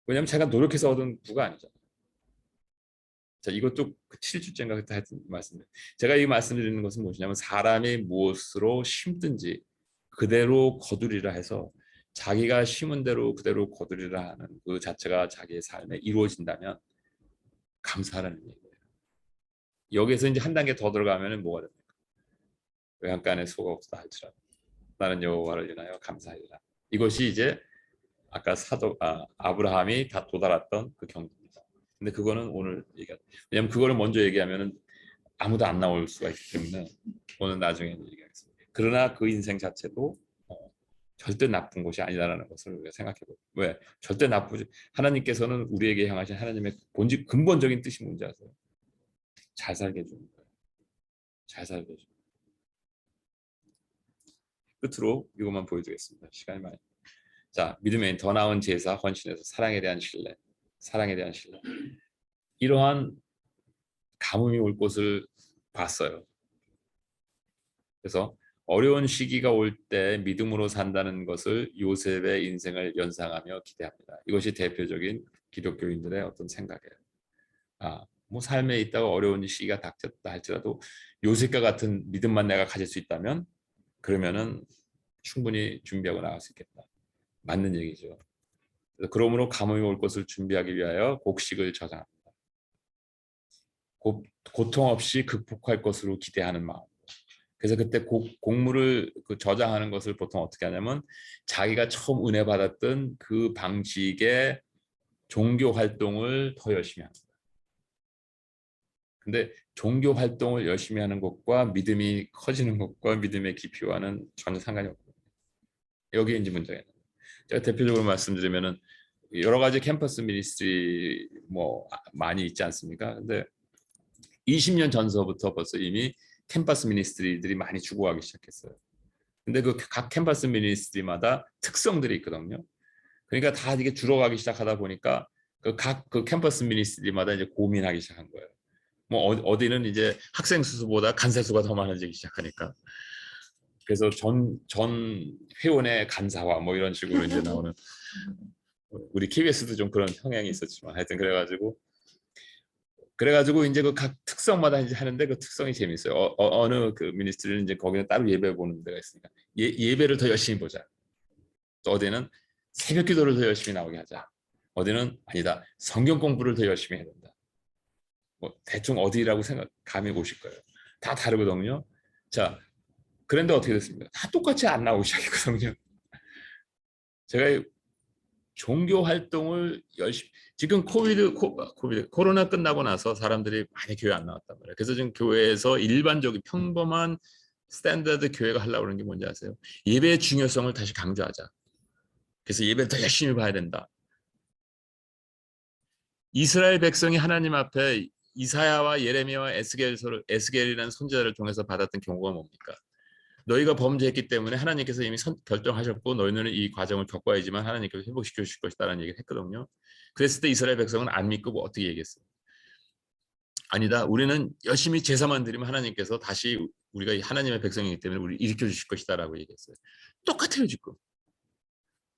왜냐하면 제가 노력해서 얻은 부가 아니잖아요. 자, 이것도 7주째인가 그때 하여튼 말씀드려요. 제가 이 말씀드리는 것은 무엇이냐면 사람이 무엇으로 심든지 그대로 거두리라 해서 자기가 심은 대로 그대로 거두리라 하는 그 자체가 자기의 삶에 이루어진다면 감사하라는 얘기예요. 여기서 이제 한 단계 더 들어가면 뭐가 됩니까? 외양간에 소가 없다 할지라도 나는 여호와를 인하여 감사하리라. 이것이 이제 아까 아브라함이 다 도달했던 그 경지입니다. 근데 그거는 오늘 얘기가 왜냐면 그거를 먼저 얘기하면은 아무도 안 나올 수가 있기 때문에 오늘 나중에 얘기하겠습니다. 그러나 그 인생 자체도 절대 나쁜 것이 아니다라는 것을 우리가 생각해보고, 왜 절대 나쁘지, 하나님께서는 우리에게 향하신 하나님의 본질 근본적인 뜻이 뭔지 아세요? 잘 살게 해주는 거예요. 잘 살게 해주는 거예요. 끝으로 이것만 보여드리겠습니다. 시간이 많이. 자, 믿음의 더 나은 제사, 헌신에서 사랑에 대한 신뢰, 사랑에 대한 신뢰. 이러한 가뭄이 올 것을 봤어요. 그래서 어려운 시기가 올 때 믿음으로 산다는 것을 요셉의 인생을 연상하며 기대합니다. 이것이 대표적인 기독교인들의 어떤 생각이에요. 뭐 삶에 있다가 어려운 시기가 닥쳤다 할지라도 요셉과 같은 믿음만 내가 가질 수 있다면 그러면은 충분히 준비하고 나갈 수 있겠다. 맞는 얘기죠. 그러므로 가뭄이 올 것을 준비하기 위하여 곡식을 저장합니다. 고통 없이 극복할 것으로 기대하는 마음. 그래서 그때 곡물을 저장하는 것을 보통 어떻게 하냐면 자기가 처음 은혜 받았던 그 방식의 종교 활동을 더 열심히 합니다. 근데 종교 활동을 열심히 하는 것과 믿음이 커지는 것과 믿음의 깊이와는 전혀 상관이 없고, 여기에 이제 문제가 있는 거예요. 제가 대표적으로 말씀드리면은 여러 가지 캠퍼스 미니스트리 뭐 많이 있지 않습니까? 근데 20년 전서부터 벌써 이미 캠퍼스 미니스트리들이 많이 죽어가기 시작했어요. 근데 그 각 캠퍼스 미니스트리마다 특성들이 있거든요. 그러니까 다 이게 줄어가기 시작하다 보니까 그 캠퍼스 미니스트리마다 이제 고민하기 시작한 거예요. 뭐 어디는 이제 학생 수보다 간사 수가 더 많아지기 시작하니까. 그래서 전 회원의 간사화 뭐 이런 식으로 이제 나오는, 우리 KBS도 좀 그런 성향이 있었지만 하여튼 그래가지고 이제 그 각 특성마다 이제 하는데 그 특성이 재밌어요. 어느 그 미니스트리는 이제 거기는 따로 예배 보는 데가 있으니까 예배를 더 열심히 보자. 또 어디는 새벽 기도를 더 열심히 나오게 하자. 어디는 아니다, 성경 공부를 더 열심히 해야 된다. 뭐 대충 어디라고 생각 감이 오실 거예요. 다 다르거든요. 자, 그런데 어떻게 됐습니까? 다 똑같이 안 나오기 시작했거든요. 제가 종교 활동을 열심히, 지금 코로나 끝나고 나서 사람들이 많이 교회 안 나왔단 말이에요. 그래서 지금 교회에서 일반적인 평범한 스탠다드 교회가 하려고 하는 게 뭔지 아세요? 예배의 중요성을 다시 강조하자. 그래서 예배를 더 열심히 봐야 된다. 이스라엘 백성이 하나님 앞에 이사야와 예레미야와 에스겔이라는 선지자를 통해서 받았던 경고가 뭡니까? 너희가 범죄했기 때문에 하나님께서 이미 결정하셨고 너희는 이 과정을 겪어야지만 하나님께서 회복시켜 주실 것이다라는 얘기를 했거든요. 그랬을 때 이스라엘 백성은 안 믿고 뭐 어떻게 얘기했어요? 아니다, 우리는 열심히 제사만 드리면 하나님께서 다시 우리가 하나님의 백성이기 때문에 우리 일으켜 주실 것이다라고 얘기했어요. 똑같아요 지금.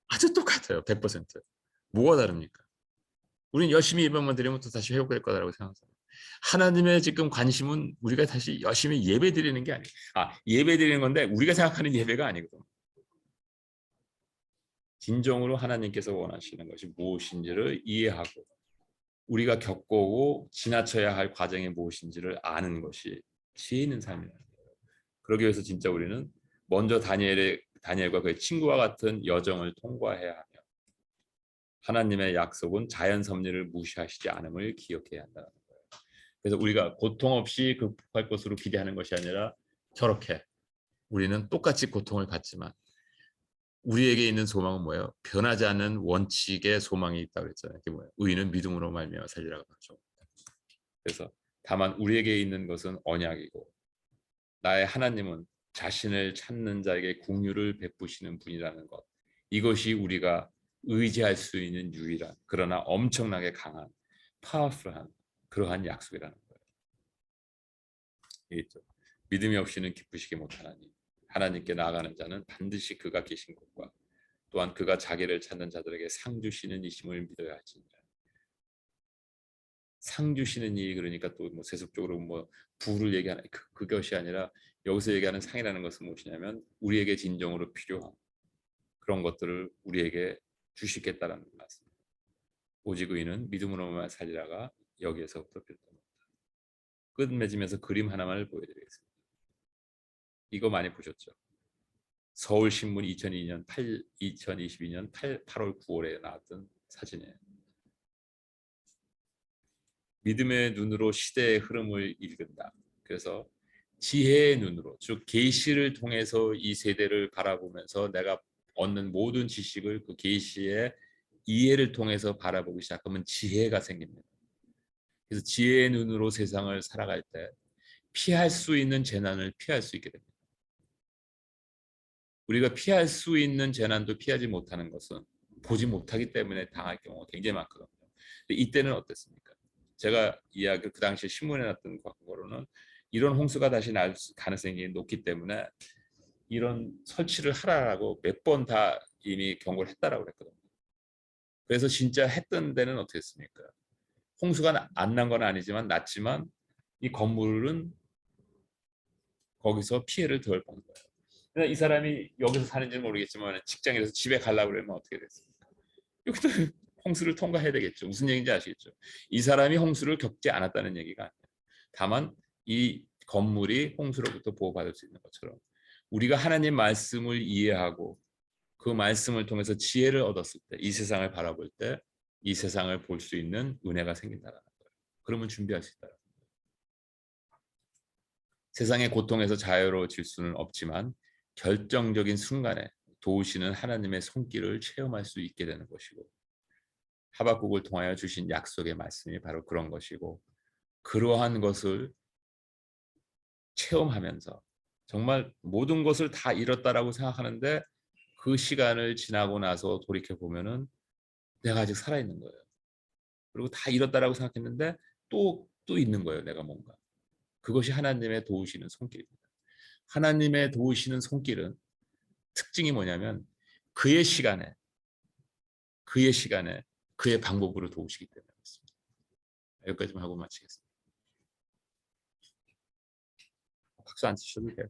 아주 똑같아요. 100%. 뭐가 다릅니까? 우리는 열심히 예배만 드리면 또 다시 회복될 거다라고 생각합니다. 하나님의 지금 관심은 우리가 다시 열심히 예배 드리는 게 아니에요. 예배 드리는 건데 우리가 생각하는 예배가 아니거든. 진정으로 하나님께서 원하시는 것이 무엇인지를 이해하고 우리가 겪어오고 지나쳐야 할 과정이 무엇인지를 아는 것이 지혜 있는 삶이에요. 그러기 위해서 진짜 우리는 먼저 다니엘과 그의 친구와 같은 여정을 통과해야 하며 하나님의 약속은 자연 섭리를 무시하시지 않음을 기억해야 한다는 거예요. 그래서 우리가 고통 없이 극복할 것으로 기대하는 것이 아니라 저렇게 우리는 똑같이 고통을 받지만 우리에게 있는 소망은 뭐예요? 변하지 않는 원칙의 소망이 있다고 그랬잖아요. 그게 뭐예요? 의인은 믿음으로 말미암아 살리라고 하죠. 그래서 다만 우리에게 있는 것은 언약이고 나의 하나님은 자신을 찾는 자에게 긍휼을 베푸시는 분이라는 것. 이것이 우리가 의지할 수 있는 유일한 그러나 엄청나게 강한 파워풀한 그러한 약속이라는 거예요. 이겠죠. 믿음이 없이는 기쁘시게 못하나니 하나님께 나아가는 자는 반드시 그가 계신 곳과 또한 그가 자기를 찾는 자들에게 상 주시는 이심을 믿어야 할지니라. 상 주시는 이, 그러니까 또 뭐 세속적으로 뭐 부를 얘기하는 그것이 아니라 여기서 얘기하는 상이라는 것은 무엇이냐면 우리에게 진정으로 필요한 그런 것들을 우리에게 주시겠다라는 말씀입니다. 오직 의인은 믿음으로만 살리라가 여기에서부터 비롯됩니다. 끝맺으면서 그림 하나만을 보여드리겠습니다. 이거 많이 보셨죠? 서울신문 2022년 8월 9월에 나왔던 사진이에요. 믿음의 눈으로 시대의 흐름을 읽는다. 그래서 지혜의 눈으로, 즉 계시를 통해서 이 세대를 바라보면서 내가 얻는 모든 지식을 그 계시의 이해를 통해서 바라보기 시작하면 지혜가 생깁니다. 그래서 지혜의 눈으로 세상을 살아갈 때 피할 수 있는 재난을 피할 수 있게 됩니다. 우리가 피할 수 있는 재난도 피하지 못하는 것은 보지 못하기 때문에 당할 경우가 굉장히 많거든요. 근데 이때는 어땠습니까? 제가 이야기 그 당시에 신문에 났던 거로는 이런 홍수가 다시 날 가능성이 높기 때문에 이런 설치를 하라고 몇 번 다 이미 경고를 했다라고 그랬거든요. 그래서 진짜 했던 데는 어떻게 했습니까? 홍수가 안 난 건 아니지만 났지만 이 건물은 거기서 피해를 덜 본 거예요. 그러니까 이 사람이 여기서 사는지는 모르겠지만 직장에서 집에 가려고 그러면 어떻게 됐습니까? 여기도 홍수를 통과해야 되겠죠. 무슨 얘기인지 아시겠죠? 이 사람이 홍수를 겪지 않았다는 얘기가 아니에요. 다만 이 건물이 홍수로부터 보호받을 수 있는 것처럼 우리가 하나님 말씀을 이해하고 그 말씀을 통해서 지혜를 얻었을 때 이 세상을 바라볼 때 이 세상을 볼 수 있는 은혜가 생긴다는 거예요. 그러면 준비할 수 있다. 세상의 고통에서 자유로워질 수는 없지만 결정적인 순간에 도우시는 하나님의 손길을 체험할 수 있게 되는 것이고 하박국을 통하여 주신 약속의 말씀이 바로 그런 것이고 그러한 것을 체험하면서 정말 모든 것을 다 잃었다라고 생각하는데 그 시간을 지나고 나서 돌이켜 보면은 내가 아직 살아 있는 거예요. 그리고 다 잃었다라고 생각했는데 또 있는 거예요. 내가 뭔가. 그것이 하나님의 도우시는 손길입니다. 하나님의 도우시는 손길은 특징이 뭐냐면 그의 시간에 그의 방법으로 도우시기 때문에 그렇습니다. 여기까지만 하고 마치겠습니다. 박수 안 치셔도 돼요.